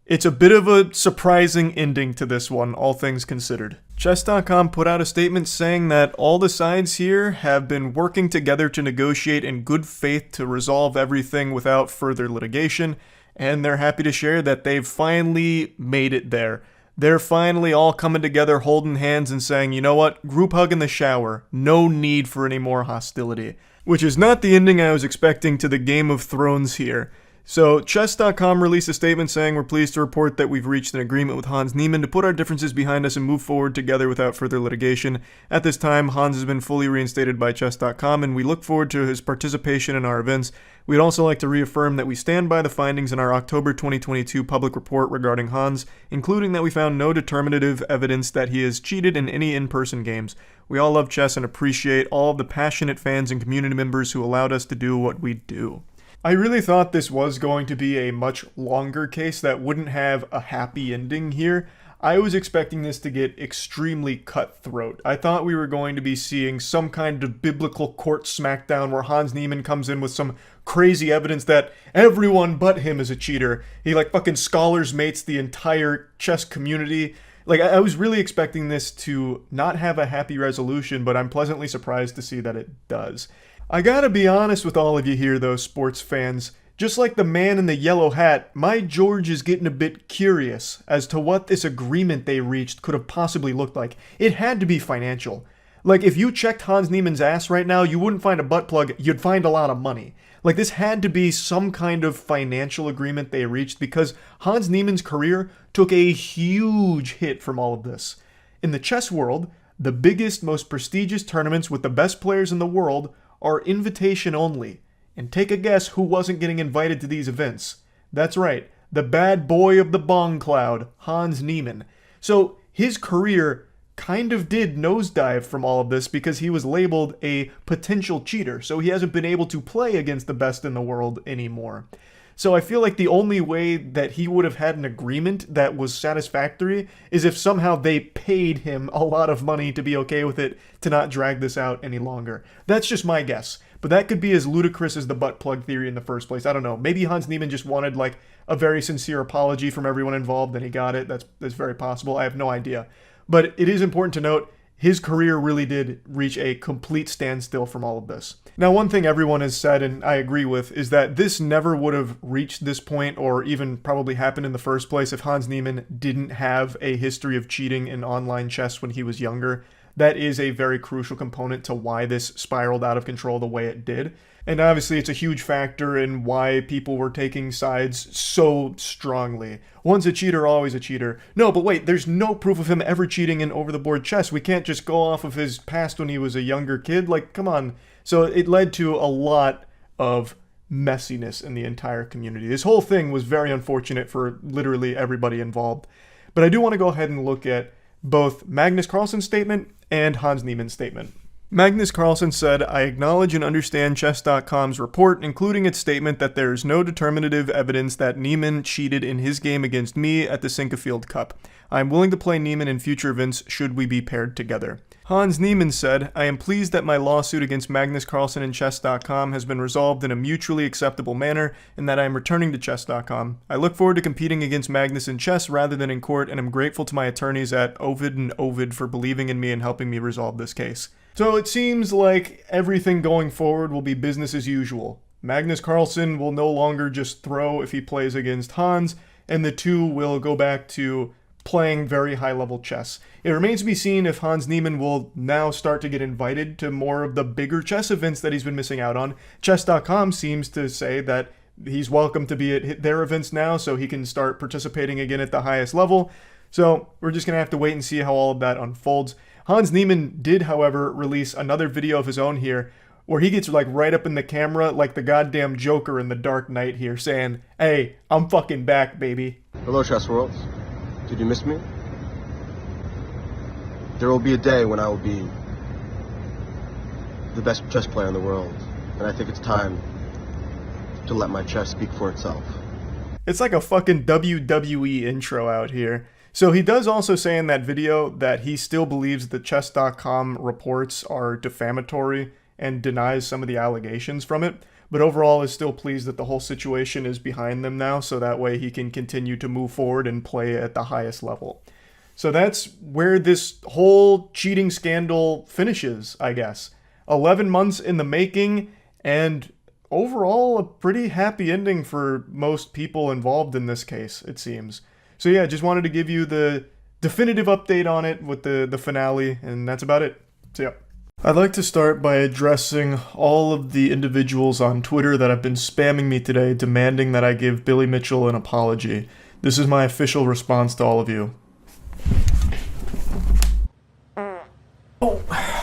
it's a bit of a surprising ending to this one, all things considered. Chess.com put out a statement saying that all the sides here have been working together to negotiate in good faith to resolve everything without further litigation, and they're happy to share that they've finally made it there. They're finally all coming together, holding hands and saying, you know what, group hug in the shower, no need for any more hostility. Which is not the ending I was expecting to the Game of Thrones here. So, Chess.com released a statement saying, we're pleased to report that we've reached an agreement with Hans Niemann to put our differences behind us and move forward together without further litigation. At this time, Hans has been fully reinstated by Chess.com, and we look forward to his participation in our events. We'd also like to reaffirm that we stand by the findings in our October 2022 public report regarding Hans, including that we found no determinative evidence that he has cheated in any in-person games. We all love chess and appreciate all of the passionate fans and community members who allowed us to do what we do. I really thought this was going to be a much longer case that wouldn't have a happy ending here. I was expecting this to get extremely cutthroat. I thought we were going to be seeing some kind of biblical court smackdown where Hans Niemann comes in with some crazy evidence that everyone but him is a cheater. He like fucking scholars mates the entire chess community. Like, I was really expecting this to not have a happy resolution, but I'm pleasantly surprised to see that it does. I gotta be honest with all of you here, though, sports fans. Just like the man in the yellow hat, my George is getting a bit curious as to what this agreement they reached could have possibly looked like. It had to be financial. Like, if you checked Hans Niemann's ass right now, you wouldn't find a butt plug, you'd find a lot of money. Like, this had to be some kind of financial agreement they reached because Hans Niemann's career took a huge hit from all of this. In the chess world, the biggest, most prestigious tournaments with the best players in the world are invitation only. And take a guess who wasn't getting invited to these events. That's right, the bad boy of the bong cloud, Hans Niemann. So his career kind of did nosedive from all of this because he was labeled a potential cheater, so he hasn't been able to play against the best in the world anymore. So I feel like the only way that he would have had an agreement that was satisfactory is if somehow they paid him a lot of money to be okay with it, to not drag this out any longer. That's just my guess. But that could be as ludicrous as the butt plug theory in the first place. I don't know. Maybe Hans Niemann just wanted like a very sincere apology from everyone involved and he got it. That's very possible. I have no idea. But it is important to note, his career really did reach a complete standstill from all of this. Now, one thing everyone has said, and I agree with, is that this never would have reached this point or even probably happened in the first place if Hans Niemann didn't have a history of cheating in online chess when he was younger. That is a very crucial component to why this spiraled out of control the way it did. And obviously it's a huge factor in why people were taking sides so strongly. Once a cheater, always a cheater. No, but wait, there's no proof of him ever cheating in over-the-board chess. We can't just go off of his past when he was a younger kid. Like, come on. So it led to a lot of messiness in the entire community. This whole thing was very unfortunate for literally everybody involved. But I do want to go ahead and look at both Magnus Carlsen's statement and Hans Niemann's statement. Magnus Carlsen said, I acknowledge and understand Chess.com's report, including its statement that there is no determinative evidence that Niemann cheated in his game against me at the Sinquefield Cup. I am willing to play Niemann in future events should we be paired together. Hans Niemann said, I am pleased that my lawsuit against Magnus Carlsen and Chess.com has been resolved in a mutually acceptable manner and that I am returning to Chess.com. I look forward to competing against Magnus in chess rather than in court and am grateful to my attorneys at Ovid and Ovid for believing in me and helping me resolve this case. So it seems like everything going forward will be business as usual. Magnus Carlsen will no longer just throw if he plays against Hans, and the two will go back to playing very high-level chess. It remains to be seen if Hans Niemann will now start to get invited to more of the bigger chess events that he's been missing out on. Chess.com seems to say that he's welcome to be at their events now, so he can start participating again at the highest level. So we're just going to have to wait and see how all of that unfolds. Hans Niemann did, however, release another video of his own here, where he gets like right up in the camera like the goddamn Joker in The Dark Knight here, saying, hey, I'm fucking back, baby. Hello, Chess Worlds. Did you miss me? There will be a day when I will be the best chess player in the world, and I think it's time to let my chess speak for itself. It's like a fucking WWE intro out here. So he does also say in that video that he still believes the Chess.com reports are defamatory and denies some of the allegations from it, but overall is still pleased that the whole situation is behind them now, so that way he can continue to move forward and play at the highest level. So that's where this whole cheating scandal finishes, I guess. 11 months in the making, and overall a pretty happy ending for most people involved in this case, it seems. So yeah, just wanted to give you the definitive update on it with the finale, and that's about it. So yeah. I'd like to start by addressing all of the individuals on Twitter that have been spamming me today demanding that I give Billy Mitchell an apology. This is my official response to all of you. Oh,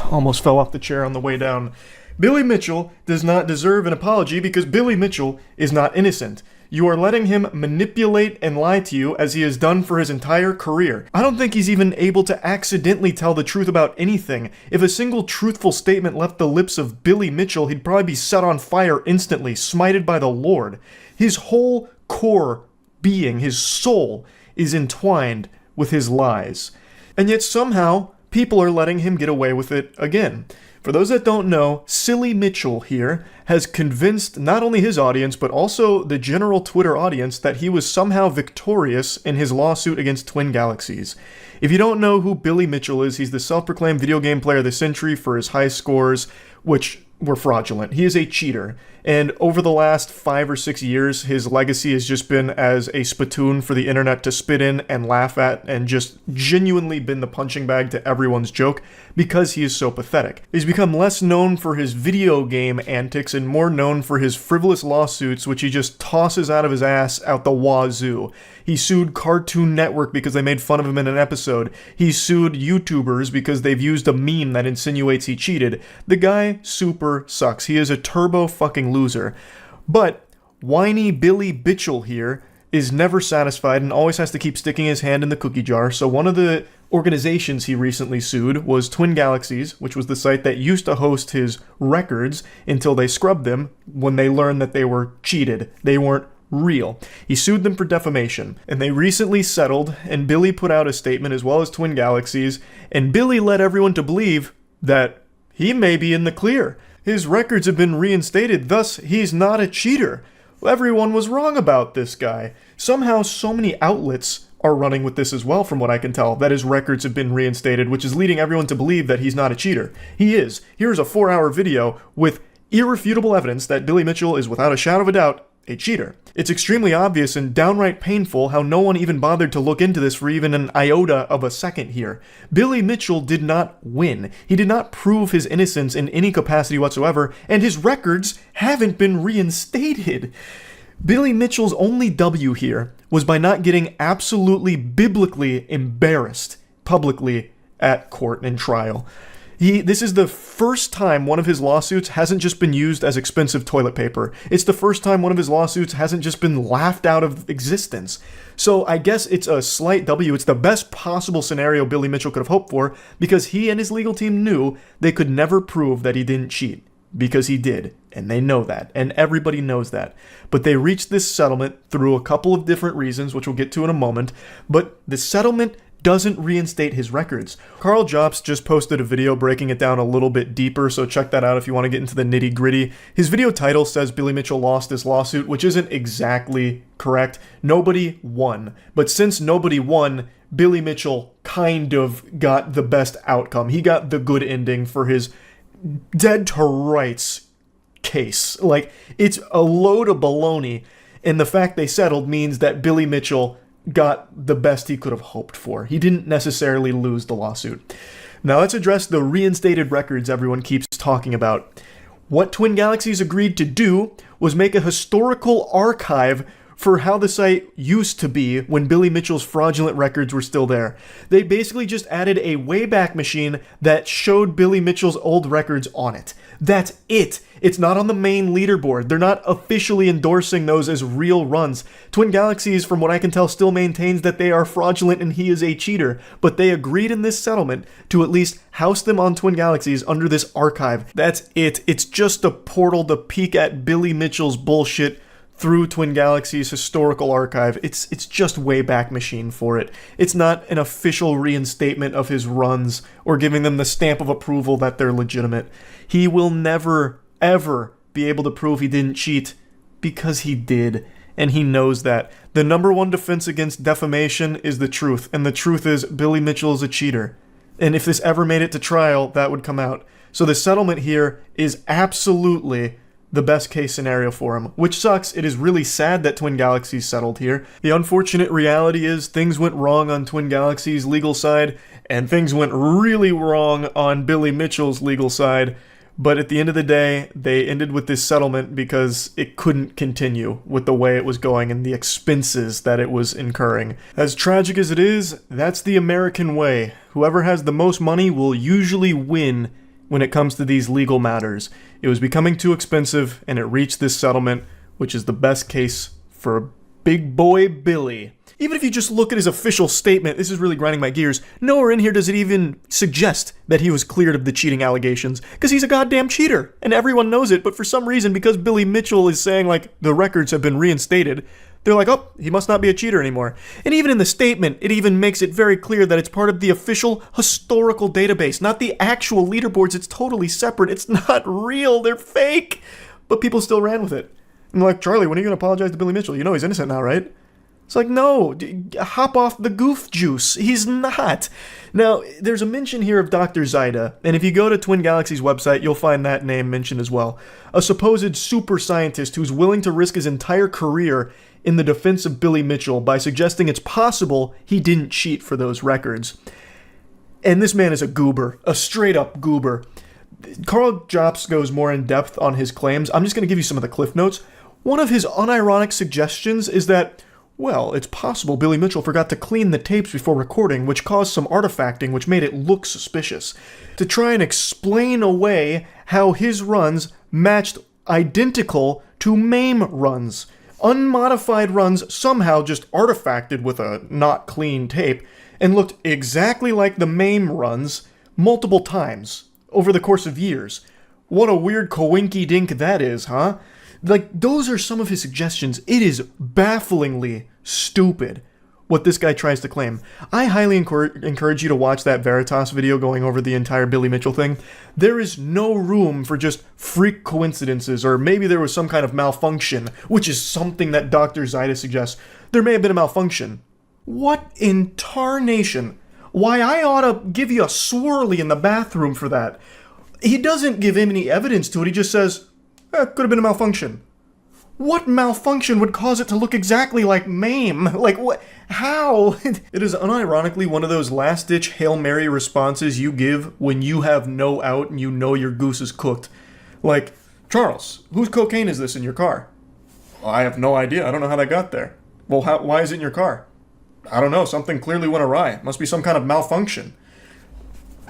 almost fell off the chair on the way down. Billy Mitchell does not deserve an apology because Billy Mitchell is not innocent. You are letting him manipulate and lie to you as he has done for his entire career. I don't think he's even able to accidentally tell the truth about anything. If a single truthful statement left the lips of Billy Mitchell, he'd probably be set on fire instantly, smited by the Lord. His whole core being, his soul, is entwined with his lies. And yet somehow, people are letting him get away with it again. For those that don't know, Silly Mitchell here has convinced not only his audience, but also the general Twitter audience that he was somehow victorious in his lawsuit against Twin Galaxies. If you don't know who Billy Mitchell is, he's the self-proclaimed video game player of the century for his high scores, which were fraudulent. He is a cheater. And over the last 5 or 6 years, his legacy has just been as a spittoon for the internet to spit in and laugh at, and just genuinely been the punching bag to everyone's joke because he is so pathetic. He's become less known for his video game antics and more known for his frivolous lawsuits, which he just tosses out of his ass out the wazoo. He sued Cartoon Network because they made fun of him in an episode. He sued YouTubers because they've used a meme that insinuates he cheated. The guy super sucks. He is a turbo fucking loser. But whiny Billy Mitchell here is never satisfied and always has to keep sticking his hand in the cookie jar. So one of the organizations he recently sued was Twin Galaxies, which was the site that used to host his records until they scrubbed them when they learned that they were cheated. They weren't real. He sued them for defamation, and they recently settled, and Billy put out a statement as well as Twin Galaxies, and Billy led everyone to believe that he may be in the clear. His records have been reinstated, thus he's not a cheater. Everyone was wrong about this guy. Somehow so many outlets are running with this as well, from what I can tell, that his records have been reinstated, which is leading everyone to believe that he's not a cheater. He is. Here's a 4-hour video with irrefutable evidence that Billy Mitchell is without a shadow of a doubt a cheater. It's extremely obvious and downright painful how no one even bothered to look into this for even an iota of a second here. Billy Mitchell did not win. He did not prove his innocence in any capacity whatsoever, and his records haven't been reinstated. Billy Mitchell's only W here was by not getting absolutely biblically embarrassed publicly at court and trial. This is the first time one of his lawsuits hasn't just been used as expensive toilet paper. It's the first time one of his lawsuits hasn't just been laughed out of existence. So I guess it's a slight W. It's the best possible scenario Billy Mitchell could have hoped for, because he and his legal team knew they could never prove that he didn't cheat. Because he did, and they know that, and everybody knows that. But they reached this settlement through a couple of different reasons, which we'll get to in a moment, but the settlement doesn't reinstate his records. Carl Jobst just posted a video breaking it down a little bit deeper, so check that out if you want to get into the nitty-gritty. His video title says Billy Mitchell lost his lawsuit, which isn't exactly correct. Nobody won. But since nobody won, Billy Mitchell kind of got the best outcome. He got the good ending for his dead to rights case. Like, it's a load of baloney, and the fact they settled means that Billy Mitchell got the best he could have hoped for. He didn't necessarily lose the lawsuit. Now let's address the reinstated records everyone keeps talking about. What Twin Galaxies agreed to do was make a historical archive for how the site used to be when Billy Mitchell's fraudulent records were still there. They basically just added a Wayback Machine that showed Billy Mitchell's old records on it. That's it. It's not on the main leaderboard. They're not officially endorsing those as real runs. Twin Galaxies, from what I can tell, still maintains that they are fraudulent and he is a cheater, but they agreed in this settlement to at least house them on Twin Galaxies under this archive. That's it. It's just a portal to peek at Billy Mitchell's bullshit through Twin Galaxies' historical archive. It's just Wayback Machine for it. It's not an official reinstatement of his runs or giving them the stamp of approval that they're legitimate. He will never, ever be able to prove he didn't cheat because he did, and he knows that. The number one defense against defamation is the truth, and the truth is Billy Mitchell is a cheater. And if this ever made it to trial, that would come out. So the settlement here is absolutely the best case scenario for him, which sucks. It is really sad that Twin Galaxies settled here. The unfortunate reality is things went wrong on Twin Galaxies' legal side, and things went really wrong on Billy Mitchell's legal side. But at the end of the day, they ended with this settlement because it couldn't continue with the way it was going and the expenses that it was incurring. As tragic as it is, that's the American way. Whoever has the most money will usually win when it comes to these legal matters. It was becoming too expensive, and it reached this settlement, which is the best case for big boy Billy. Even if you just look at his official statement, this is really grinding my gears, nowhere in here does it even suggest that he was cleared of the cheating allegations, because he's a goddamn cheater, and everyone knows it, but for some reason, because Billy Mitchell is saying, like, the records have been reinstated, they're like, oh, he must not be a cheater anymore. And even in the statement, it even makes it very clear that it's part of the official historical database, not the actual leaderboards. It's totally separate. It's not real. They're fake. But people still ran with it. And they're like, Charlie, when are you going to apologize to Billy Mitchell? You know he's innocent now, right? It's like, no, hop off the goof juice. He's not. Now, there's a mention here of Dr. Zaida, and if you go to Twin Galaxies' website, you'll find that name mentioned as well. A supposed super scientist who's willing to risk his entire career in the defense of Billy Mitchell by suggesting it's possible he didn't cheat for those records. And this man is a goober, a straight-up goober. Carl Jobst goes more in depth on his claims. I'm just going to give you some of the cliff notes. One of his unironic suggestions is that, well, it's possible Billy Mitchell forgot to clean the tapes before recording, which caused some artifacting, which made it look suspicious. To try and explain away how his runs matched identical to MAME runs. Unmodified runs somehow just artifacted with a not clean tape and looked exactly like the MAME runs multiple times over the course of years. What a weird coinky-dink that is, huh? Like, those are some of his suggestions. It is bafflingly stupid what this guy tries to claim. I highly encourage you to watch that Veritas video going over the entire Billy Mitchell thing. There is no room for just freak coincidences, or maybe there was some kind of malfunction, which is something that Dr. Zaida suggests. There may have been a malfunction. What in tarnation? Why, I ought to give you a swirly in the bathroom for that. He doesn't give him any evidence to it. He just says, could have been a malfunction. What malfunction would cause it to look exactly like MAME? Like, what? How? It is unironically one of those last-ditch Hail Mary responses you give when you have no out and you know your goose is cooked. Like, Charles, whose cocaine is this in your car? I have no idea. I don't know how that got there. Well, why is it in your car? I don't know. Something clearly went awry. Must be some kind of malfunction.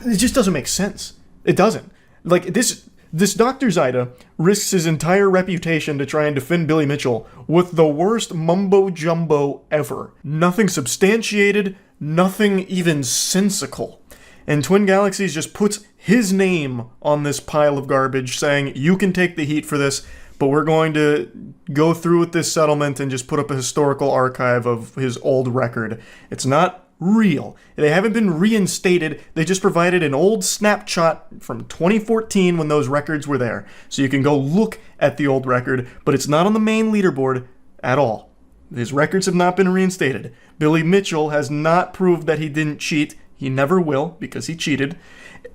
It just doesn't make sense. It doesn't. Like, this Dr. Zaida risks his entire reputation to try and defend Billy Mitchell with the worst mumbo-jumbo ever. Nothing substantiated, nothing even sensical. And Twin Galaxies just puts his name on this pile of garbage, saying, you can take the heat for this, but we're going to go through with this settlement and just put up a historical archive of his old record. It's not real. They haven't been reinstated. They just provided an old snapshot from 2014 when those records were there. So you can go look at the old record, but it's not on the main leaderboard at all. His records have not been reinstated. Billy Mitchell has not proved that he didn't cheat. He never will, because he cheated.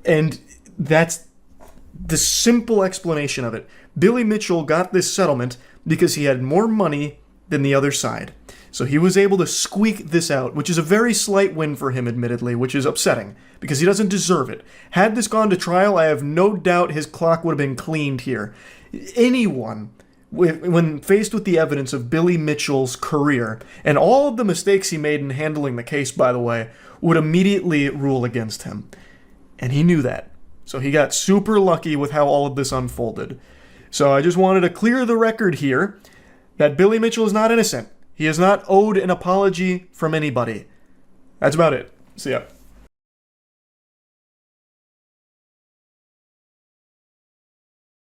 And that's the simple explanation of it. Billy Mitchell got this settlement because he had more money than the other side. So he was able to squeak this out, which is a very slight win for him, admittedly, which is upsetting, because he doesn't deserve it. Had this gone to trial, I have no doubt his clock would have been cleaned here. Anyone, when faced with the evidence of Billy Mitchell's career, and all of the mistakes he made in handling the case, by the way, would immediately rule against him. And he knew that. So he got super lucky with how all of this unfolded. So I just wanted to clear the record here that Billy Mitchell is not innocent. He is not owed an apology from anybody. That's about it. See ya.